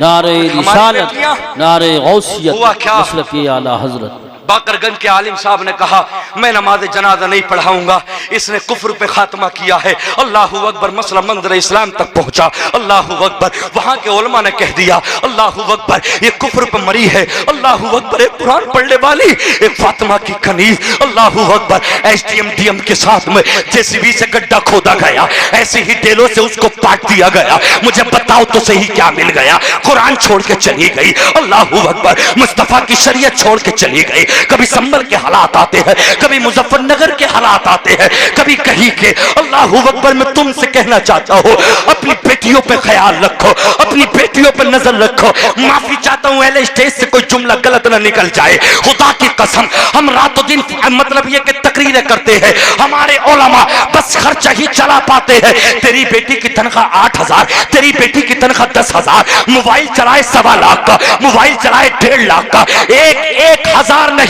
نعرہ رسالت، نعرہ غوثیت، مسلک اعلی حضرت. باقر گنج کے عالم صاحب نے کہا میں نماز جنازہ نہیں پڑھاؤں گا، اس نے کفر پہ خاتمہ کیا ہے. اللہ اکبر. مسئلہ منظر اسلام تک پہنچا. اللہ اکبر. وہاں کے علماء نے کہہ دیا اللہ اکبر یہ کفر پہ مری ہے. اللہ اکبر. ایک قرآن پڑھنے والی، ایک فاطمہ کی کنیز. اللہ اکبر. S T M D M کے ساتھ میں JCB سے گڈھا کھودا گیا، ایسے ہی ڈیلوں سے اس کو پاٹ دیا گیا. مجھے بتاؤ تو صحیح کیا مل گیا؟ قرآن چھوڑ کے چلی گئی. اللہ اکبر. مصطفیٰ کی شریعت چھوڑ کے چلی گئی. کبھی سنبل کے حالات آتے ہیں، کبھی مظفر نگر کے حالات آتے ہیں، کبھی کہیں کے. اللہ اکبر. میں تم سے کہنا چاہتا ہوں اپنی بیٹیوں پہ خیال رکھو، اپنی بیٹیوں پہ نظر رکھو. معافی چاہتا ہوں اہل اسٹیج سے کوئی جملہ غلط نہ نکل جائے. خدا کی قسم ہم رات و دن مطلب یہ کہ تقریریں کرتے ہیں، ہمارے علماء بس خرچہ ہی چلا پاتے ہیں. تیری بیٹی کی تنخواہ 8,000، تیری بیٹی کی تنخواہ 10,000، موبائل چلائے 1.25 لاکھ کا، موبائل چلائے 1.5 لاکھ کا. 1,000 نہیں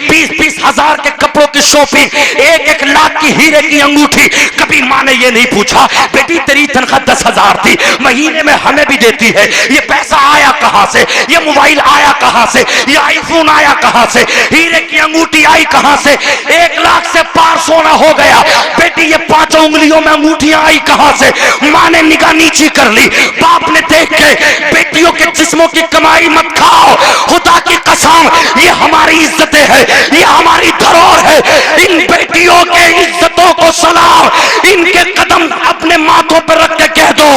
20 ہزار کے کپڑوں کی شاپنگ، 1 لاکھ کی ہیرے کی انگوٹھی. کبھی ماں نے یہ نہیں پوچھا بیٹی تیری تنخواہ 10,000 تھی، مہینے میں ہمیں بھی دیتی ہے، یہ پیسہ آیا کہاں سے، یہ موبائل آیا کہاں سے، یہ آئی فون آیا کہاں سے، ہیرے کی انگوٹھی آئی کہاں سے؟ 1 لاکھ سے پار سونا ہو گیا. بیٹی یہ 5 انگلیوں میں انگوٹھیاں آئی کہاں سے؟ ماں نے نگاہ نیچی کر لی. باپ نے دیکھ کے بیٹیوں کے جسموں کی کمائی مت کھاؤ. خدا کی قسم یہ ہماری عزتیں ہیں، یہ ہماری دھروہر ہے. ان بیٹیوں کے عزتوں کو سلام، ان کے قدم اپنے ماتھوں پر رکھ کے کہہ دو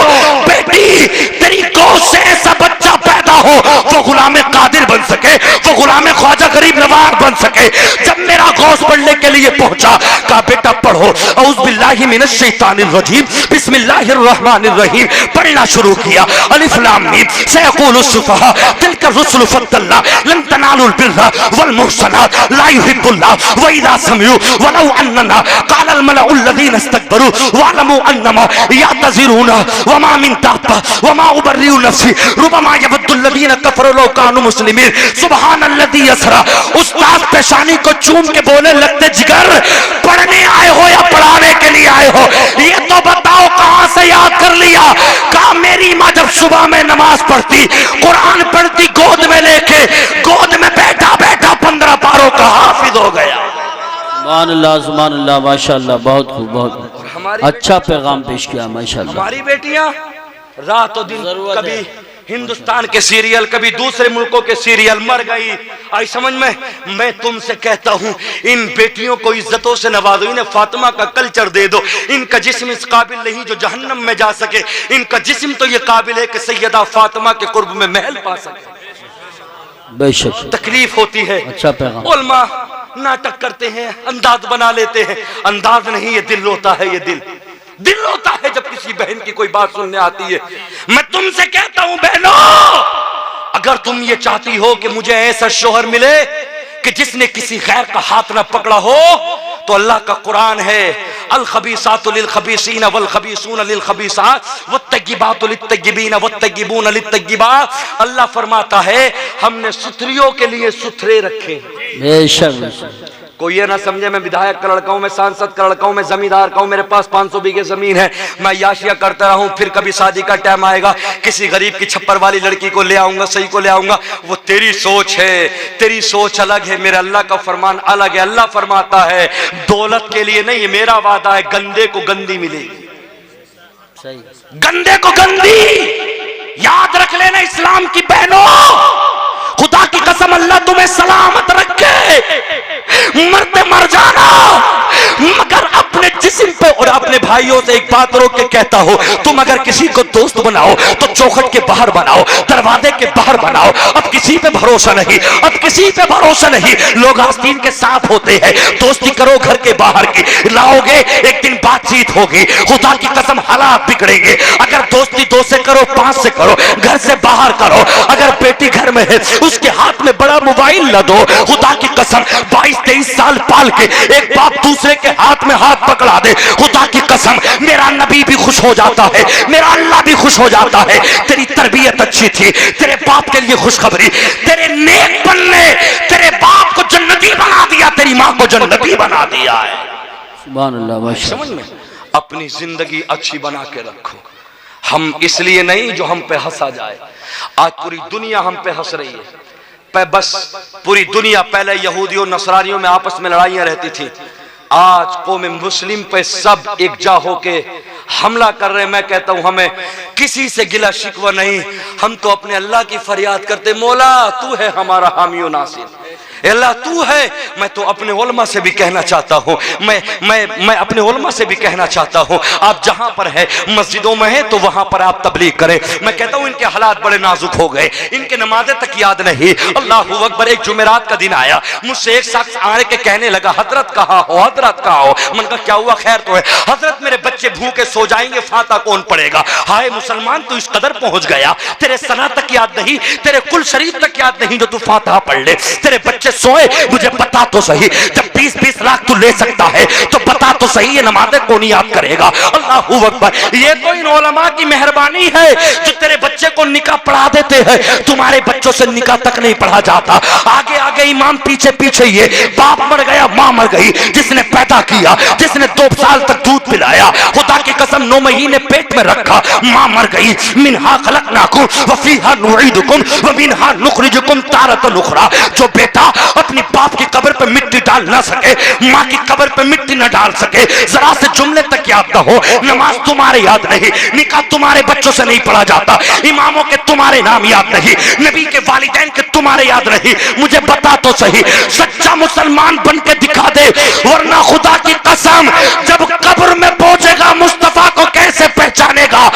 بیٹی تیری گوشت سے ایسا بچہ پیدا ہو وہ غلام قادر بن سکے، وہ غلام خواجہ غریب نواز بن سکے. جب میرا گوشت پڑھنے کے لیے پہنچا کہا بیٹا پڑھو اعوذ باللہ من الشیطان الرجیم بسم اللہ الرحمن الرحیم. پڑھنا شروع کیا. الف لام میم سیقول السفہاء تلک الرسل فضلنا لن تنالوا البر والمحسنات لا يحب الله واذا سمعوا ولو اننا قال الملأ الذين استكبروا واعلموا انما يعتذرون وما من دابة وما ابرئ نفسي ربما يود الذين كفروا لو كانوا مسلمين سبحان الذي يسرى. استاد پیشانی کو چوم کے بولے لگتے جگر پڑھنے آئے ہو یا پڑھانے کے لیے آئے ہو؟ یہ تو بتاؤ کہاں سے یاد کر لیا؟ کہا میری ماں جب صبح میں نماز پڑھتی قرآن پڑھتی گود میں لے کے گود میں بیٹھا بیٹھا 15 پاروں کا حافظ ہو گیا. سبحان اللہ ماشاءاللہ. بہت خوب بہت اچھا پیغام پیش کیا ماشاءاللہ. ہماری بیٹیاں رات و دن کبھی ہندوستان کے سیریل کبھی دوسرے ملکوں کے سیریل مر گئی. آئی سمجھ میں تم سے کہتا ہوں ان بیٹیوں کو عزتوں سے نوازو. انہیں فاطمہ کا کلچر دے دو. ان کا جسم اس قابل نہیں جو جہنم میں جا سکے. ان کا جسم تو یہ قابل ہے کہ سیدہ فاطمہ کے قرب میں محل پا سکے. بے شک تکلیف ہوتی ہے. اچھا پیغام. علماء ناٹک کرتے ہیں انداز بنا لیتے ہیں. انداز نہیں یہ دل ہوتا ہے. یہ دل ہوتا ہے جب کسی بہن کی کوئی بات سننے آتی ہے. میں تم سے کہتا ہوں بہنوں اگر تم یہ چاہتی ہو کہ مجھے ایسا شوہر ملے کہ جس نے کسی غیر کا ہاتھ نہ پکڑا ہو تو اللہ کا قرآن ہے الخبیثات للخبیثین والخبیثون للخبیثات والطیبات للطیبین والطیبون للطیبات. اللہ فرماتا ہے ہم نے ستریوں کے لیے ستھرے رکھے. بے شک. کوئی یہ نہ سمجھے میں بدھایک کا لڑکا ہوں, میں سانسد کا لڑکا ہوں, میں زمیندار کا ہوں, میرے پاس 500 بیگھے زمین ہے, میں عیاشیاں کرتا رہا ہوں, پھر کبھی شادی کا ٹائم آئے گا کسی غریب کی چھپر والی لڑکی کو لے آؤں گا, صحیح کو لے آؤں گا. وہ تیری سوچ ہے, تیری سوچ الگ ہے, میرا اللہ کا فرمان الگ ہے. اللہ فرماتا ہے دولت کے لیے نہیں, یہ میرا وعدہ ہے گندے کو گندی ملے گی. گندے کو گندی یاد رکھ لینا اسلام کی بہنوں. خدا کی قسم اللہ تمہیں سلامت رکھے. مرتے مر جانا مگر اپنے جسم پہ. اور اپنے بھائیوں سے ایک بات روک کے کہتا ہو تم اگر کسی کو دوست بناؤ تو چوکھٹ کے باہر بناؤ, دروازے کے باہر بناؤ. اب کسی پہ بھروسہ نہیں, اب کسی پہ بھروسہ نہیں. لوگ آستین کے ساتھ ہوتے ہیں, دوستی کرو گھر کے باہر کی. لاؤ گے ایک دن بات چیت ہوگی, خدا کی قسم حالات بگڑیں گے. اگر دوستی 2 سے کرو 5 سے کرو, گھر سے باہر کرو. اگر بیٹی گھر میں ہے اس کے ہاتھ میں بڑا موبائل نہ دو. خدا کی قسم 22-23 سال پال کے ایک باپ دوسرے کے ہاتھ میں ہاتھ پکڑا دے. خدا کی قسم میرا نبی بھی خوش ہو جاتا ہے, میرا اللہ بھی خوش ہو جاتا ہے. تیری تربیت اچھی تھی, تیرے باپ کے لیے خوشخبری, تیرے نیک بننے تیرے باپ کو جنتی بنا دیا, تیری ماں کو جنتی بنا دیا ہے. سبحان اللہ ماشاءاللہ. سمجھ میں اپنی زندگی اچھی بنا کے رکھو. ہم اس لیے نہیں جو ہم پہ ہنسا جائے. آج پوری دنیا ہم پہ ہنس رہی ہے. بس پوری دنیا, پہلے یہودیوں نصرانیوں میں آپس میں لڑائیاں رہتی تھی, آج قوم مسلم پہ سب ایک جا ہو کے حملہ کر رہے ہیں. میں کہتا ہوں ہمیں کسی سے گلہ شکوہ نہیں, ہم تو اپنے اللہ کی فریاد کرتے مولا تو ہے ہمارا حامی و ناصر. اللہ تو ہے. میں تو اپنے علماء سے بھی کہنا چاہتا ہوں, میں اپنے علماء سے بھی کہنا چاہتا ہوں آپ جہاں پر ہے مسجدوں میں ہیں تو وہاں پر آپ تبلیغ کریں. میں کہتا ہوں ان کے حالات بڑے نازک ہو گئے, ان کے نمازیں تک یاد نہیں. اللہ اکبر. ایک جمعرات کا دن آیا, مجھ سے ایک شخص آنے کے کہنے لگا حضرت کہاں ہو, حضرت کہاں ہو. من کا کیا ہوا, خیر تو ہے. حضرت میرے بچے بھوکے سو جائیں گے, فاتحہ کون پڑھے گا. ہائے مسلمان تو اس قدر پہنچ گیا, تیرے سنا تک یاد نہیں, تیرے کل شریف تک یاد نہیں جو تو فاتحہ پڑھ لے. تیرے بچے سوئے, مجھے بتا تو صحیح جب 20-20 لاکھ تو لے سکتا ہے تو بتا تو صحیح یہ نمازیں کون یاد کرے گا. اللہ اکبر. یہ تو ان علماء کی مہربانی ہے جو تیرے بچے کو نکاح پڑھا دیتے ہیں. تمہارے بچوں سے نکاح تک نہیں پڑھا جاتا. آگے آگے امام پیچھے پیچھے. یہ باپ مر گیا ماں مر گئی, جس نے پیدا کیا, جس نے 2 سال تک دودھ پلایا, خدا کی قسم 9 مہینے پیٹ میں رکھا, ماں مر گئی. منہا خلقناکم وفیہا نعیدکم ومنہا نخرجکم تارۃ اخری. جو بیٹا اپنی باپ کی قبر پہ مٹی ڈال نہ سکے, ماں کی قبر پہ مٹی نہ ڈال سکے, ذرا سے جملے تک یاد نہ ہو, نماز تمہارے یاد نہیں, نکاح تمہارے بچوں سے نہیں پڑھا جاتا, اماموں کے تمہارے نام یاد نہیں, نبی کے والدین کے تمہارے یاد نہیں. مجھے بتا تو صحیح, سچا مسلمان بن کے دکھا دے, ورنہ خدا کی قسم جب قبر میں پہنچے گا مصطفیٰ کو کیسے پہچانے گا.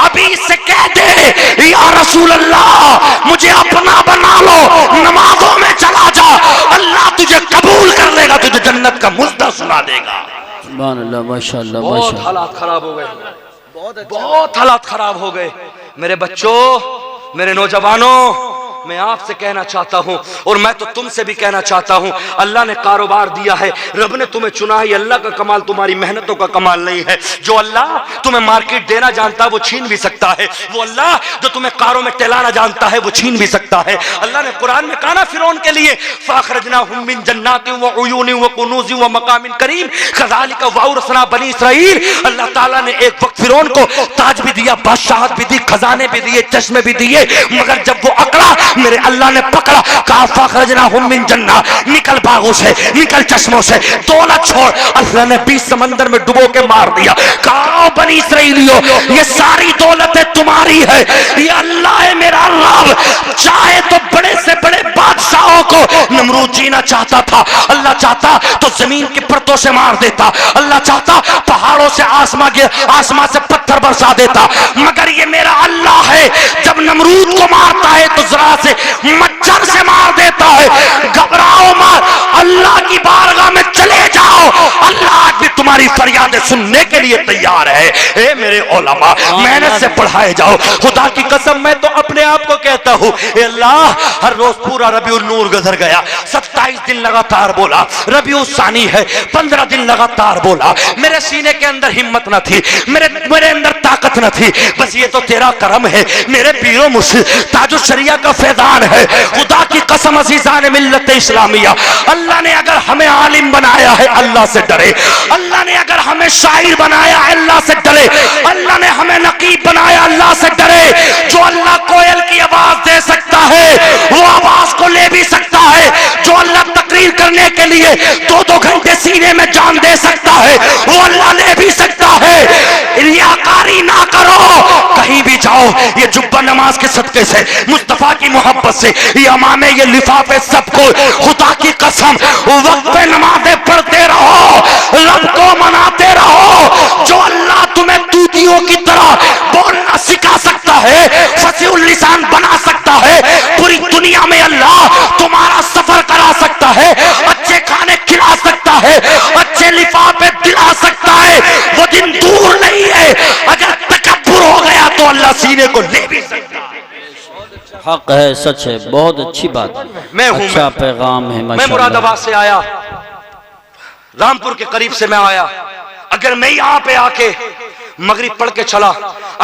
ابھی سے کہہ دے یا رسول اللہ مجھے اپنا بنا لو, نمازوں میں چلا جا, اللہ تجھے قبول کر لے گا, تجھے جنت کا مژدہ سنا دے گا. سبحان اللہ ماشاءاللہ. بہت حالات خراب ہو گئے, بہت حالات خراب ہو گئے. میرے بچوں, میرے نوجوانوں, میں آپ سے کہنا چاہتا ہوں اور میں تو تم سے بھی کہنا چاہتا ہوں، اللہ نے کاروبار دیا ہے، رب نے تمہیں چنا ہے، یہ اللہ کا کمال تمہاری محنتوں کا کمال نہیں ہے۔ جو اللہ تمہیں مارکیٹ دینا جانتا ہے وہ چھین بھی سکتا ہے، وہ اللہ جو تمہیں کاروں میں ٹہلانا جانتا ہے وہ چھین بھی سکتا ہے۔ اللہ نے قرآن میں کہا نا فرعون کے لیے فَأَخْرَجْنَاهُمْ مِنْ جَنَّاتٍ وَعُيُونٍ وَكُنُوزٍ وَمَقَامٍ كَرِيمٍ كَذَلِكَ وَأَوْرَثْنَا بَنِي إِسْرَائِيلَ۔ اللہ تعالیٰ نے ایک وقت فرعون کو تاج بھی دیا، بادشاہت بھی دی، خزانے بھی دیے، چشمے بھی دیے، مگر جب وہ اکڑا میرے اللہ نے پکڑا، کہا فَأَخْرَجْنَاهُمْ مِنْ جَنَّاتٍ، نکل باغوں سے، نکل چشموں سے، دولت چھوڑ۔ اللہ نے 20 سمندر میں ڈبو کے مار دیا، کہا بنی اسرائیلیوں یہ ساری دولتیں تمہاری ہے، یہ اللہ ہے میرا رب۔ چاہے تو بڑے سے بڑے بادشاہوں کو نمرود جینا چاہتا تھا، اللہ چاہتا تو زمین کی پرتوں سے مار دیتا، اللہ چاہتا پہاڑوں سے آسمان سے پتھر برسا دیتا، مگر یہ میرا اللہ ہے، جب نمرود کو مارتا ہے تو ذرا سے مچھر سے مار دیتا ہے۔ گھبراؤ مت، اللہ کی بارگاہ میں چلے جاؤ، اللہ آج بھی تمہاری فریادیں سننے کے لیے تیار ہے۔ اے میرے علماء محنت سے پڑھائے جاؤ، خدا کی قسم میں تو اپنے آپ کو کہتا ہوں اے اللہ، ہر روز پورا ربیع النور گزر گیا، 27 دن لگاتار بولا، ربیع الثانی ہے، 15 دن لگاتار بولا، میرے سینے کے اندر ہمت نہ تھی، میرے اندر طاقت نہ تھی، بس یہ تو تیرا کرم ہے میرے پیرو مرشد تاج الشریعہ کا فیضان ہے۔ خدا کی قسم عزیزان ملت اسلامیہ، اللہ نے اگر ہمیں عالم بنایا ہے اللہ سے ڈرے، اللہ نے اگر ہمیں شاعر بنایا ہے اللہ سے ڈرے، اللہ نے ہمیں نقیب بنایا اللہ سے ڈرے۔ جو اللہ کوئل کی آواز دے سکتا ہے وہ آواز کو لے بھی سکتا ہے، جو اللہ تقریر کرنے کے لیے 2 گھنٹے سینے میں جان دے سکتا ہے وہ اللہ لے بھی سکتا ہے۔ ریاکاری نہ کرو، کہیں بھی جاؤ یہ جبہ نماز کے صدقے سے، مصطفیٰ کی محبت سے، یہ امامے، یہ لفافے، سب کو خدا کی قسم وقت پہ نمازیں پڑھتے رہو، رب کو مناتے رہو۔ جو اللہ تمہیں طوطیوں کی طرح بولنا سکھا سکتا ہے، فصیح اللسان بنا سکتا ہے، پوری دنیا میں اللہ تمہارا سفر کرا سکتا ہے، اچھے کھانے کھلا سکتا ہے، اچھے لفافے دلا سکتا ہے، وہ دن دور نہیں ہے۔ اگر تکبر ہو گیا تو اللہ سینے کو لے بھی سکتا ہے۔ حق ہے، سچ ہے، بہت اچھی بات، اچھا پیغام ہے۔ میں مراد آباد سے آیا، رامپور کے قریب سے میں آیا، اگر میں یہاں پہ آ کے مغرب پڑھ کے چلا،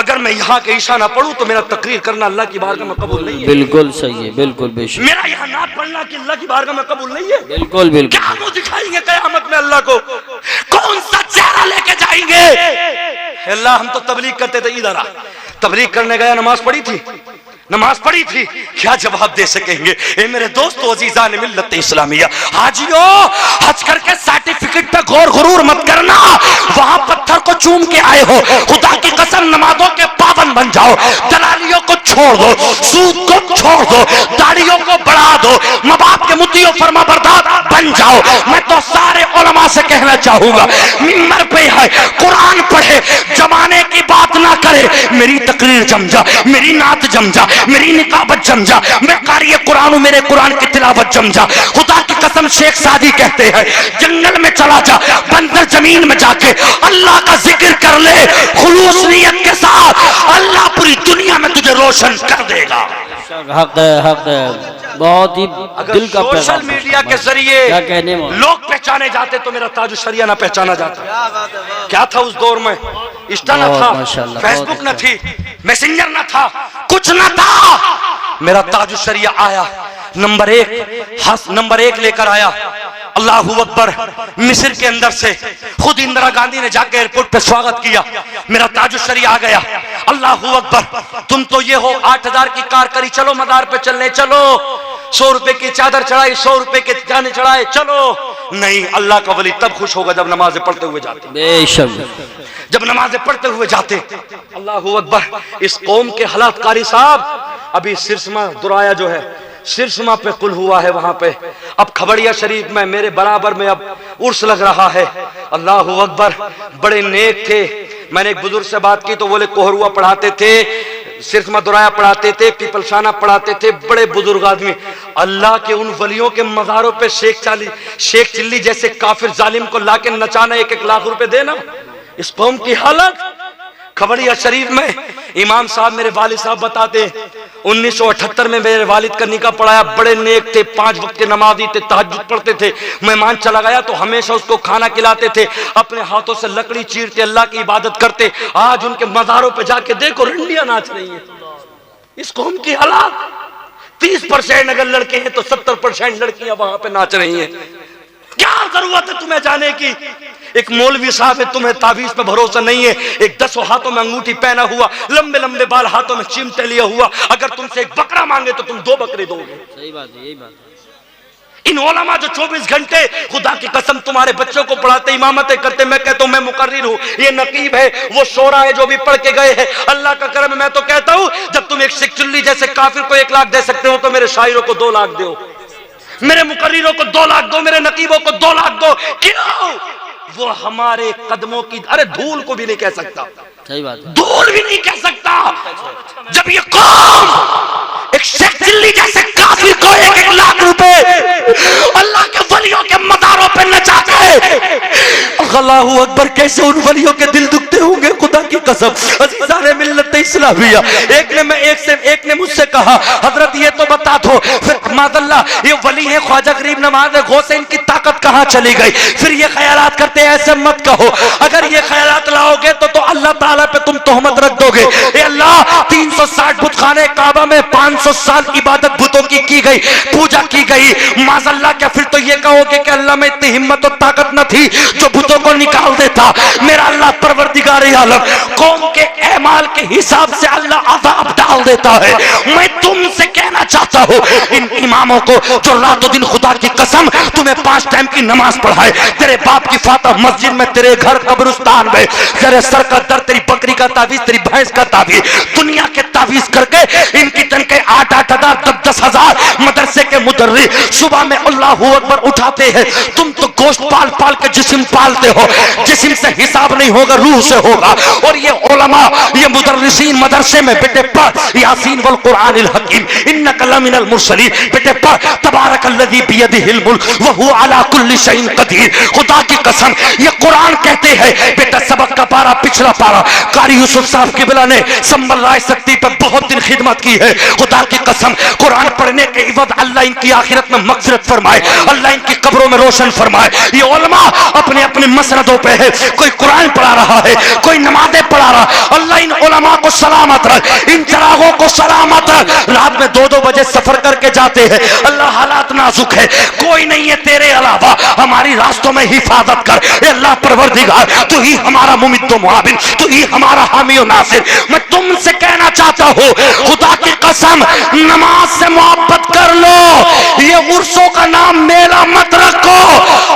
اگر میں یہاں کے عشاء نہ پڑھوں تو میرا تقریر کرنا اللہ کی بارگاہ میں قبول نہیں ہے۔ بالکل صحیح ہے، بالکل بے شک، میرا یہاں نعت پڑھنا کہ اللہ کی بارگاہ میں قبول نہیں ہے۔ بالکل بالکل۔ کیا منہ دکھائیں گے قیامت میں اللہ کو؟ کون سا چہرہ لے کے جائیں گے؟ اللہ ہم تو تبلیغ کرتے تھے، ادھر آ، تبلیغ کرنے گیا، نماز پڑھی تھی، نماز پڑھی تھی، کیا جواب دے سکیں گے؟ اے میرے دوستو عزیزان ملت اسلامیہ، حاجیو حج کر کے سرٹیفکیٹ پہ غور غرور مت کرنا، وہاں پتھر کو چوم کے آئے ہو، خدا کی قسم نمازوں کے پابند بن جاؤ، دلالیوں کو چھوڑ دو، سود کو چھوڑ دو، داڑیوں کو بڑھا دو، ماں باپ کے مطیع و فرما بردار بن جاؤ۔ میں تو سارے علماء سے کہنا چاہوں گا، ممبر پہ ہے قرآن پڑھے، زمانے کی بات نہ کرے، میری تقریر جم جا، میری نعت جم جا، میری نقابت جم جا، میں قاری قرآن ہوں، میرے قرآن کی تلاوت جم جا۔ خدا کی قسم شیخ سعدی کہتے ہیں جنگل میں چلا جا، بندر زمین میں جا کے اللہ کا ذکر کر لے خلوص نیت کے ساتھ، اللہ پوری دنیا میں تجھے روشن کر دے گا۔ حق ہے، حق ہے، بہت ہی دل کا پیغام۔ سوشل میڈیا کے ذریعے کیا کہنے میں لوگ پہچانے جاتے تو میرا تاج الشریعہ نہ پہچانا جاتا۔ کیا تھا اس دور میں؟ انسٹا نہ تھا، فیس بک نہ تھی، میسنجر نہ تھا، کچھ نہ تھا، میرا تاج الشریعہ آیا، نمبر 1 لے کر آیا۔ اللہ اکبر، مصر کے اندر سے خود اندرا گاندھی نے جا کے ایئرپورٹ پہ سواگت کیا، میرا تاج الشریعہ آ گیا۔ اللہ اکبر، تم تو یہ ہو 8000 کی کار کری، چلو مدار پہ چلنے چلو، 100 روپے کی چادر چڑھائی، 100 روپے کے جانے چڑھائے، چلو۔ نہیں، اللہ کا ولی تب خوش ہوگا جب نمازیں پڑھتے ہوئے جاتے، بے شک، جب نمازیں پڑھتے ہوئے جاتے۔ اللہ اکبر، اس قوم کے حالات قاری صاحب، ابھی سرسمہ درایا جو ہے، سرسمہ پہ قل ہوا ہے وہاں پہ، اب کھبڑیا شریف میں میرے برابر میں اب عرس لگ رہا ہے۔ اللہ اکبر، بڑے نیک تھے، میں نے ایک بزرگ سے بات کی تو بولے کوہروا پڑھاتے تھے، سرسمہ درایا پڑھاتے تھے، پیپل شانہ پڑھاتے تھے، بڑے بزرگ آدمی۔ اللہ کے ان ولیوں کے مزاروں پہ شیخ چلی جیسے کافر ظالم کو لا کے نچانا، 1-1 لاکھ روپے دینا۔ اس قوم کی حالت کھبڑیا شریف میں امام صاحب میرے والد صاحب بتاتے ہیں 1978 میں میرے والد کا نکاح پڑھایا، بڑے نیک تھے، 5 وقت کے نمازی تھے، تہجد پڑھتے تھے، مہمان چلا گیا تو ہمیشہ اس کو کھانا کھلاتے تھے، اپنے ہاتھوں سے لکڑی چیرتے، اللہ کی عبادت کرتے۔ آج ان کے مزاروں پہ جا کے دیکھو رنڈیاں ناچ رہی ہیں۔ اس قوم کی حالات 30% اگر لڑکے ہیں تو 70% لڑکیاں وہاں پہ ناچ رہی ہیں۔ کیا ضرورت ہے تمہیں جانے کی؟ ایک مولوی صاحب ہے، تمہیں تعویذ پہ بھروسہ نہیں ہے، ایک 10 ہاتھوں میں انگوٹھی پہنا ہوا، لمبے لمبے بال، ہاتھوں میں چمٹے لیا ہوا، اگر تم سے ایک بکرا مانگے تو تم 2 بکرے دو گے۔ صحیح بات ہے، یہی بات ہے۔ ان علماء جو 24 گھنٹے خدا کی قسم تمہارے بچوں کو پڑھاتے، امامتیں کرتے، میں کہتا ہوں میں مقرر ہوں، یہ نقیب ہے، وہ شورا ہے جو بھی پڑھ کے گئے ہیں، اللہ کا کرم ہے۔ میں تو کہتا ہوں جب تم ایک سکھ چلی جیسے کافر کو 1 لاکھ دے سکتے ہو تو میرے شاعروں کو 2 لاکھ دو، میرے مقرروں کو 2 لاکھ دو، میرے نقیبوں کو 2 لاکھ دو۔ کیوں؟ وہ ہمارے قدموں کی ارے دھول کو بھی نہیں کہہ سکتا، صحیح بات ہے۔ دھول بھی نہیں کہہ سکتا۔ جب یہ قوم ایک شیخ دلی جیسے کافر کو 1 لاکھ روپے اللہ کے ولیوں کے مزاروں پہ نچاتے ہیں، اللہ اکبر، کیسے ان ولیوں کے دل دکھتے ہوں گے خدا کی قسم۔ عزیزان ملت اسلامیہ، ایک نے مجھ سے کہا حضرت یہ تو بتا دو، پھر ماذ اللہ یہ ولی ہے، خواجہ غریب نواز ہے، غوث، ان کی طاقت کہاں چلی گئی؟ پھر یہ خیالات کرتے ہیں، ایسے مت کہو، اگر یہ خیالات لاؤ گے تو اللہ تعالیٰ پہ تم تہمت رکھ دو گے۔ اے اللہ 360 بت خانے کعبہ میں 500 سال عبادت بتوں کی گئی، پوجا کی گئی، معاذ اللہ کیا پھر تو یہ کہو گے کہ اللہ میں اتنی ہمت و طاقت نہ تھی جو بتوں کو نکال دیتا؟ میرا اللہ پروردگار عالم قوم کے اعمال کے حساب سے اللہ عذاب ڈال دیتا ہے۔ میں تم سے کہنا چاہتا ہوں ان اماموں کو جو رات و دن خدا کی قسم تمہیں 5 ٹائم کی نماز پڑھائے، تیرے باپ کی فاتح مسجد میں، تیرے گھر قبرستان میں، تیرے سر کا در، تیری بکری کا تعویذ، تیری بھینس کا تعویذ، دنیا کے تعویذ کر کے ان کی تنخواہ 8-8 ہزار 10-10 ہزار مدرسے کے مدرس صبح میں اللہ اکبر اٹھاتے ہیں۔ تم تو گوشت پال پال کے جسم پالتے ہو، جسم سے حساب نہیں ہوگا، روح سے ہوگا۔ اور یہ علماء، یہ مدرسین مدرسے میں بیٹے پڑھ یاسین والقرآن الحکیم انک لمن المرسلین، بیٹے پڑھ تبارک الذی بیدہ الملک وہو علی کل شیء قدیر۔ خدا کی قسم یہ قرآن کہتے ہیں، بیٹا سبق کا پارا پچھلا پارا قاری یوسف صاحب قبلہ نے سنبل رائے سکتی پر بہت دن خدمت کی ہے۔ خدا کی قسم قرآن پڑھنے کے عوض اللہ ان کی آخرت میں مغفرت فرمائے، اللہ ان کی قبروں میں روشن فرمائے۔ یہ علماء اپنے اپنے مسندوں پہ ہے، کوئی قرآن پڑھا رہا ہے، کوئی نمازیں پڑھا رہا، اللہ ان علماء کو سلامت رکھ، ان چراغوں کو سلامت رکھ۔ رات میں 2-2 بجے سفر کر کے جاتے ہیں، اللہ حالات نازک ہے، کوئی نہیں ہے تیرے علاوہ، ہماری راستوں میں حفاظت کر اے اللہ پروردگار، تو ہی ہمارا ممد و معاون، تو ہی ہمارا حامی و ناصر۔ میں تم سے کہنا چاہتا ہوں خدا کی قسم نماز سے محبت کر لو، یہ عرسوں کا نام میلہ مت رکھو۔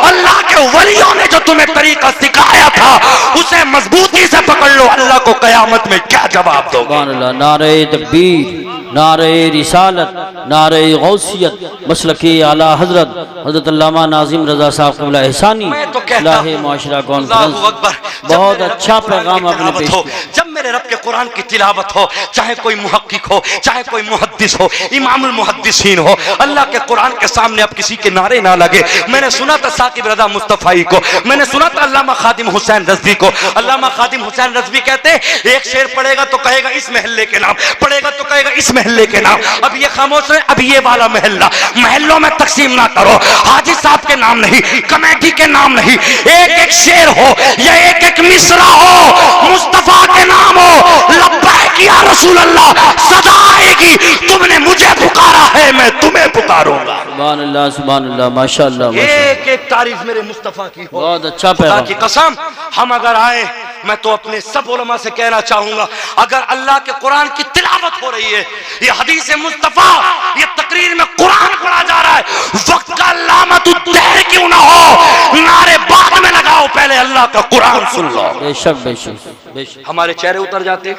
اللہ کے ولیوں نے جو تمہیں طریقہ سکھایا تھا اسے مضبوطی سے پکڑ لو، اللہ کو قیامت میں کیا جواب دو گے؟ سبحان اللہ، نعرہ تکبیر، نعرہ رسالت، نعرہ غوثیت، مسلک اعلی حضرت حضرت علامہ ناظم رضا صاحب قبلہ احسانی، اصلاح معاشرہ کانفرنس۔ بہت اچھا پیغام آپ نے پیش کیا۔ جب میرے رب کے قرآن کی تلاوت ہو، چاہے کوئی محقق ہو، چاہے کوئی محدث ہو، امام المحدثین ہو، اللہ کے قرآن کے سامنے اب کسی کے نعرے نہ لگے۔ میں نے سنا تھا ثاقب رضا مصطفی کو، میں نے سنا تھا علامہ خادم حسین رضوی کو۔ علامہ خادم حسین رضوی کہتے ہیں ایک شعر پڑھے گا تو کہے گا اس محلے کے نام، پڑھے گا تو کہے گا اس محلے کے نام۔ اب یہ خاموش ہے، اب یہ والا محلہ، محلوں میں تقسیم نہ کرو، حاجی صاحب کے نام نہیں، کمیٹی کے نام نہیں، ایک ایک شعر ہو یا ایک ایک مصرع ہو، مصطفیٰ کے نام ہو، لبیک یا رسول اللہ، صدا آئے گی، تم نے مجھے پکارا ہے میں تمہیں پکاروں گا۔ سبحان اللہ، سبحان اللہ، ماشاءاللہ، ایک ایک تعریف میرے مصطفیٰ کی ہو۔ بہت اچھا خدا پیغام۔ کی قسم ہم اگر آئے، میں تو اپنے سب علماء سے کہنا چاہوں گا، اگر اللہ کے قرآن کی تلاوت ہو رہی ہے، یہ حدیث مصطفیٰ، یہ تقریر میں قرآن پڑھا جا رہا ہے، وقت کا علامت الدہر کیوں نہ ہو، نعرے بعد میں لگاؤ، پہلے اللہ کا قرآن سن لو۔ بے شک، بے شک، بے شک، ہمارے چہرے اتر جاتے،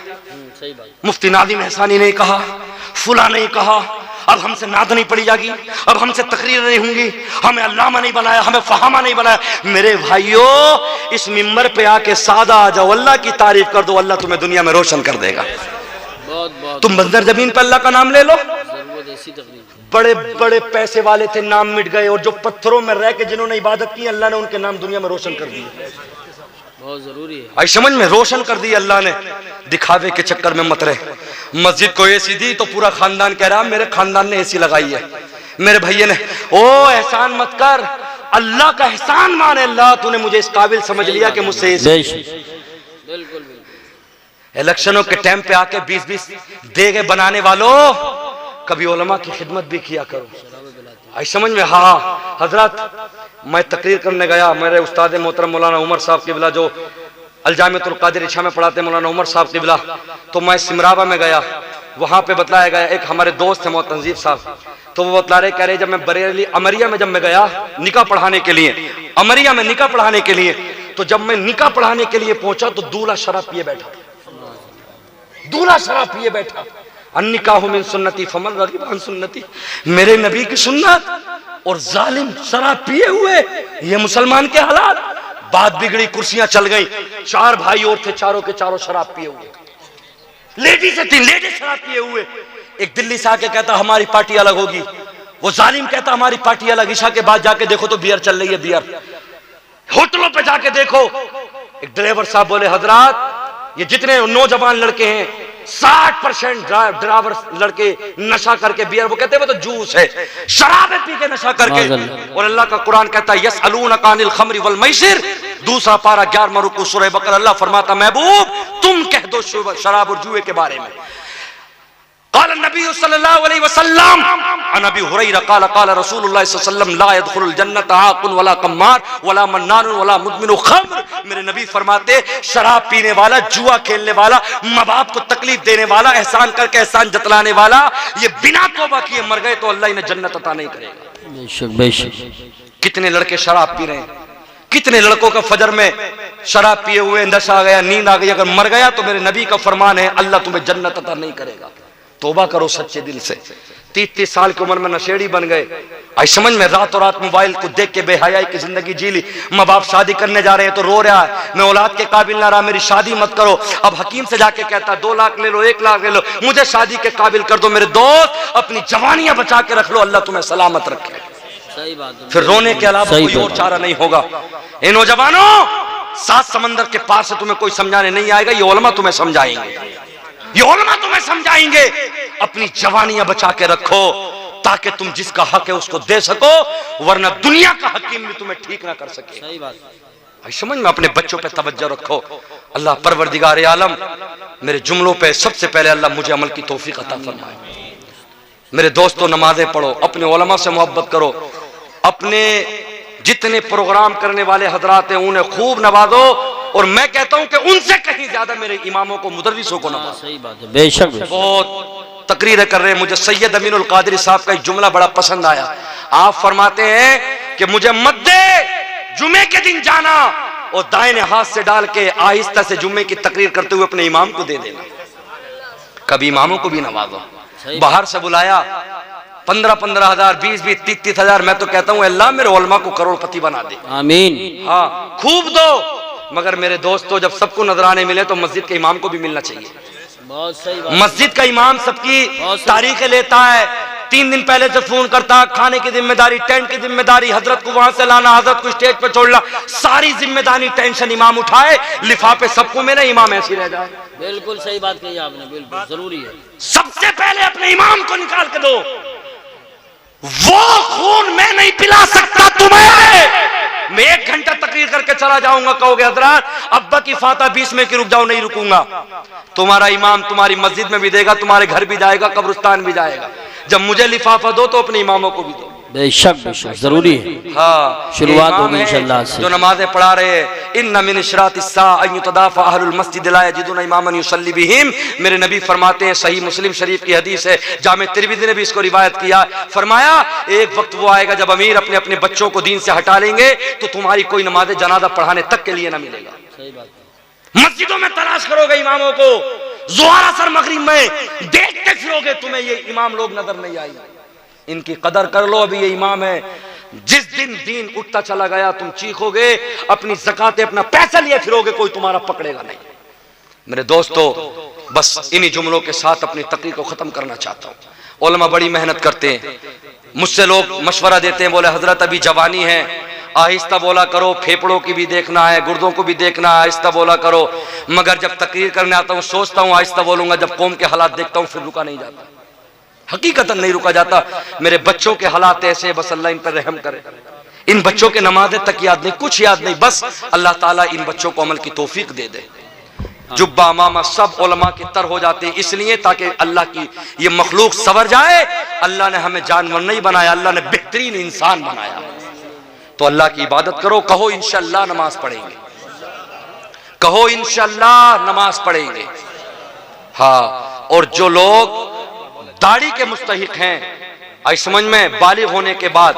صحیح بات۔ مفتی ناظم احسانی نے کہا، فلاں نہیں کہا، اب ہم سے نعت نہیں پڑھی جاگی، اب ہم سے تقریر نہیں ہوں گی، ہمیں علامہ نہیں بنایا، ہمیں فہامہ نہیں بنایا۔ میرے بھائیو اس ممبر پہ آ کے سادہ آ جاؤ، اللہ کی تعریف کر دو، اللہ تمہیں دنیا میں روشن کر دے گا۔ بہت بہت تم منظر زمین پہ اللہ کا نام لے لو، ضرورت ایسی تقریر۔ بڑے بڑے پیسے والے تھے، نام مٹ گئے، اور جو پتھروں میں رہ کے جنہوں نے عبادت کی اللہ نے ان کے نام دنیا میں روشن کر دیے۔ بہت ضروری ہے. آئی سمجھ میں؟ روشن کر دی اللہ نے. دکھاوے کے چکر میں مت رہے. مسجد کو اے سی دی تو پورا خاندان کہہ رہا میرے خاندان نے اے سی لگائی ہے. میرے بھائی نے او احسان مت کر, اللہ کا احسان مانے. اللہ تو نے مجھے اس قابل سمجھ لیا کہ مجھ سے اے سی. بالکل بالکل. الیکشنوں کے ٹائم پہ آ کے 20-20 دیگے بنانے والوں, کبھی علماء کی خدمت بھی کیا کرو. آئی سمجھ میں؟ ہاں حضرات, میں تقریر کرنے گیا, میرے استاد محترم مولانا عمر صاحب قبلہ جو الجامعۃ القادر اچھا میں پڑھاتے ہیں, مولانا عمر صاحب قبلہ, تو میں سمرابہ میں گیا. وہاں پہ بتلایا گیا, ایک ہمارے دوست ہیں محمد تنظیف صاحب, تو وہ بتلا رہے, کہہ رہے جب میں بریلی امریہ میں جب میں گیا نکاح پڑھانے کے لیے, امریہ میں نکاح پڑھانے کے لیے, تو جب میں نکاح پڑھانے کے لیے پہنچا تو دولہا شراب پیے بیٹھا. دولہا شراب پیے بیٹھا. النکاح من سنتی فمن رغب عن سنتی, میرے نبی کی سنت, اور ظالم شراب پیے ہوئے. یہ مسلمان کے حالات. بات بگڑی, کرسیاں چل گئیں. 4 بھائی اور تھے, چاروں کے چاروں شراب پیے ہوئے. لیڈیز تھی, لیڈیز شراب پیے ہوئے. ایک دلی سے آ کے کہتا ہماری پارٹی الگ ہوگی, وہ ظالم کہتا ہماری پارٹی الگ. عشاء کے بعد جا کے دیکھو تو بیئر چل رہی ہے, بیئر. ہوٹلوں پہ جا کے دیکھو. ایک ڈرائیور صاحب بولے حضرات یہ جتنے نوجوان لڑکے ہیں 60% ڈرائیور لڑکے نشہ کر کے بیئر, وہ کہتے ہیں وہ تو جوس ہے, شراب پی کے نشہ کر کے. اور اللہ کا قرآن کہتا ہے یسألونک عن الخمر والمیسر, دوسرا پارہ 11 رکوع سورہ بقرہ. اللہ فرماتا محبوب تم کہہ دو شراب اور جوئے کے بارے میں. قال النبی صلی اللہ علیہ وسلم عن ابی ہریرہ قال قال رسول اللہ صلی اللہ علیہ وسلم لا يدخل الجنت عاق ولا قمار ولا منان ولا مدمن خمر. میرے نبی فرماتے شراب پینے والا, جوا کھیلنے والا, ماں باپ کو تکلیف دینے والا, احسان کر کے احسان جتلانے والا, یہ بنا توبہ کیے مر گئے تو اللہ انہیں جنت عطا نہیں کرے گا. بے شک بے شک. کتنے لڑکے شراب پی رہے ہیں, کتنے لڑکوں کا فجر میں شراب پیے ہوئے نشہ آ گیا, نیند آ گئی, اگر مر گیا تو میرے نبی کا فرمان ہے اللہ تمہیں جنت عطا نہیں کرے گا. توبہ کرو سچے دل سے. 30 سال کی عمر میں نشیڑی بن گئے. آئی سمجھ میں؟ رات رات موبائل کو دیکھ کے بے حیائی کی زندگی جی لی. ماں باپ شادی کرنے جا رہے ہیں تو رو رہا ہے میں اولاد کے قابل نہ رہا, میری شادی مت کرو. اب حکیم سے جا کے کہتا 2 لاکھ لے لو, 1 لاکھ لے لو, مجھے شادی کے قابل کر دو. میرے دوست اپنی جوانیاں بچا کے رکھ لو, اللہ تمہیں سلامت رکھے. صحیح بات ہے. پھر رونے کے علاوہ کوئی اور چارہ نہیں ہوگا. اے نوجوانوں, 7 سمندر کے پار سے تمہیں کوئی سمجھانے نہیں آئے گا, یہ علماء تمہیں سمجھائیں گے, یہ علماء تمہیں سمجھائیں گے. اپنی جوانیاں بچا کے رکھو تاکہ تم جس کا حق ہے اس کو دے سکو, ورنہ دنیا کا حکیم بھی تمہیں ٹھیک نہ کر سکے. صحیح بات. سمجھ میں؟ اپنے بچوں پہ توجہ رکھو. اللہ پروردگار عالم میرے جملوں پہ سب سے پہلے اللہ مجھے عمل کی توفیق عطا فرمائے. میرے دوستوں نمازیں پڑھو, اپنے علماء سے محبت کرو, اپنے جتنے پروگرام کرنے والے حضرات ہیں انہیں خوب نوازو, اور میں کہتا ہوں کہ ان سے کہیں زیادہ میرے اماموں کو, مدرسوں کو نوازو. صحیح بات ہے. بے شک. بہت تقریریں کر رہے ہیں. مجھے سید امین القادری صاحب کا ایک جملہ بڑا پسند آیا. آپ فرماتے ہیں کہ مجھے مت دے جمعے کے دن جانا اور دائیں ہاتھ سے ڈال کے آہستہ سے جمعے کی تقریر کرتے ہوئے اپنے امام کو دے دینا. کبھی اماموں کو بھی نوازو. باہر سے بلایا 15-15 ہزار, 20-20, 30-30 ہزار, میں تو کہتا ہوں اللہ میرے علماء کو کروڑ پتی بنا دے. آمین. ہاں خوب دو, مگر میرے دوستو جب سب کو نذرانے ملے تو مسجد کے امام کو بھی ملنا چاہیے. بہت صحیح بات. مسجد کا امام سب کی تاریخیں لیتا ہے, 3 دن پہلے سے فون کرتا, کھانے کی ذمہ داری, ٹینٹ کی ذمہ داری, حضرت کو وہاں سے لانا, حضرت کو اسٹیج پہ چھوڑنا, ساری ذمہ داری ٹینشن امام اٹھائے, لفافے سب کو ملے, امام ایسی رہ جائے. بالکل صحیح بات کہی آپ نے. بالکل ضروری ہے. سب سے پہلے اپنے امام کو نکال کے دو. وہ خون میں نہیں پلا سکتا تمہیں. میں 1 گھنٹہ تقریر کر کے چلا جاؤں گا, کہو گے حضرات ابا کی فاتحہ 20 میں کی رک جاؤ, نہیں رکوں گا. تمہارا امام تمہاری مسجد میں بھی دے گا, تمہارے گھر بھی جائے گا, قبرستان بھی جائے گا. جب مجھے لفافہ دو تو اپنے اماموں کو بھی دو. بے شک بے شک ضروری ہے. ہاں شروعات ہوگی انشاءاللہ سے. جو نمازیں پڑھا رہے ہیں, ان من اشراط الساعہ ان یتدافع اہل المسجد لا یجدون اماما یصلی بہم. میرے نبی فرماتے ہیں, صحیح مسلم شریف کی حدیث ہے, جامع ترمذی نے بھی اس کو روایت کیا, فرمایا ایک وقت وہ آئے گا جب امیر اپنے اپنے بچوں کو دین سے ہٹا لیں گے تو تمہاری کوئی نماز جنازہ پڑھانے تک کے لیے نہ ملے گا. صحیح بات. مسجدوں میں تلاش کرو گے اماموں کو, زہر اثر مغرب میں دیکھتے پھرو گے, تمہیں یہ امام لوگ نظر نہیں آئے. ان کی قدر کر لو, ابھی یہ امام ہے. جس دن دین اٹھتا چلا گیا تم چیخو گے, اپنی زکات اپنا پیسہ لیے پھرو گے, کوئی تمہارا پکڑے گا نہیں. میرے دوستو بس انہی جملوں کے ساتھ اپنی تقریر کو ختم کرنا چاہتا ہوں. علماء بڑی محنت کرتے ہیں, مجھ سے لوگ مشورہ دیتے ہیں, بولے حضرت ابھی جوانی ہے, آہستہ بولا کرو، پھیپڑوں کی بھی دیکھنا ہے، گردوں کو بھی دیکھنا ہے، آہستہ بولا کرو. مگر جب تقریر کرنے آتا ہوں سوچتا ہوں آہستہ بولوں گا، جب قوم کے حالات دیکھتا ہوں پھر رکا نہیں جاتا، حقیقتاً نہیں رکا جاتا. میرے بچوں کے حالات ایسے ہیں، بس اللہ ان پر رحم کرے. ان بچوں کے نمازیں تک یاد نہیں، کچھ یاد نہیں، بس اللہ تعالیٰ ان بچوں کو عمل کی توفیق دے دے. جبہ امامہ سب علماء کی تر ہو جاتے ہیں اس لیے تاکہ اللہ کی یہ مخلوق سور جائے. اللہ نے ہمیں جانور نہیں بنایا، اللہ نے بہترین انسان بنایا. تو اللہ کی عبادت کرو. کہو انشاءاللہ نماز پڑھیں گے، کہو انشاءاللہ نماز پڑھیں گے. ہاں، اور جو لوگ داڑھی کے مستحق ہیں، آئی سمجھ میں، بالغ ہونے کے بعد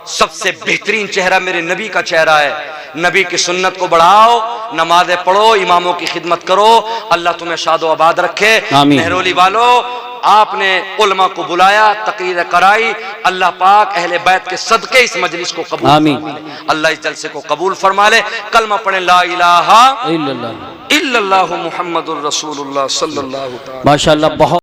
سب سے بہترین چہرہ میرے نبی کا چہرہ ہے. نبی کی سنت کو بڑھاؤ، نمازیں پڑھو، اماموں کی خدمت کرو. اللہ تمہیں شاد و آباد رکھے. آمین. مہرولی والو، آپ نے علماء کو بلایا، تقریر کرائی. اللہ پاک اہل بیت کے صدقے اس مجلس کو قبول آمین. فرما لے. اللہ اس جلسے کو قبول فرما لے. کلمہ پڑھیں لا الہ الا اللہ. الا اللہ محمد الرسول اللہ صلی اللہ تعالی. ماشاءاللہ بہت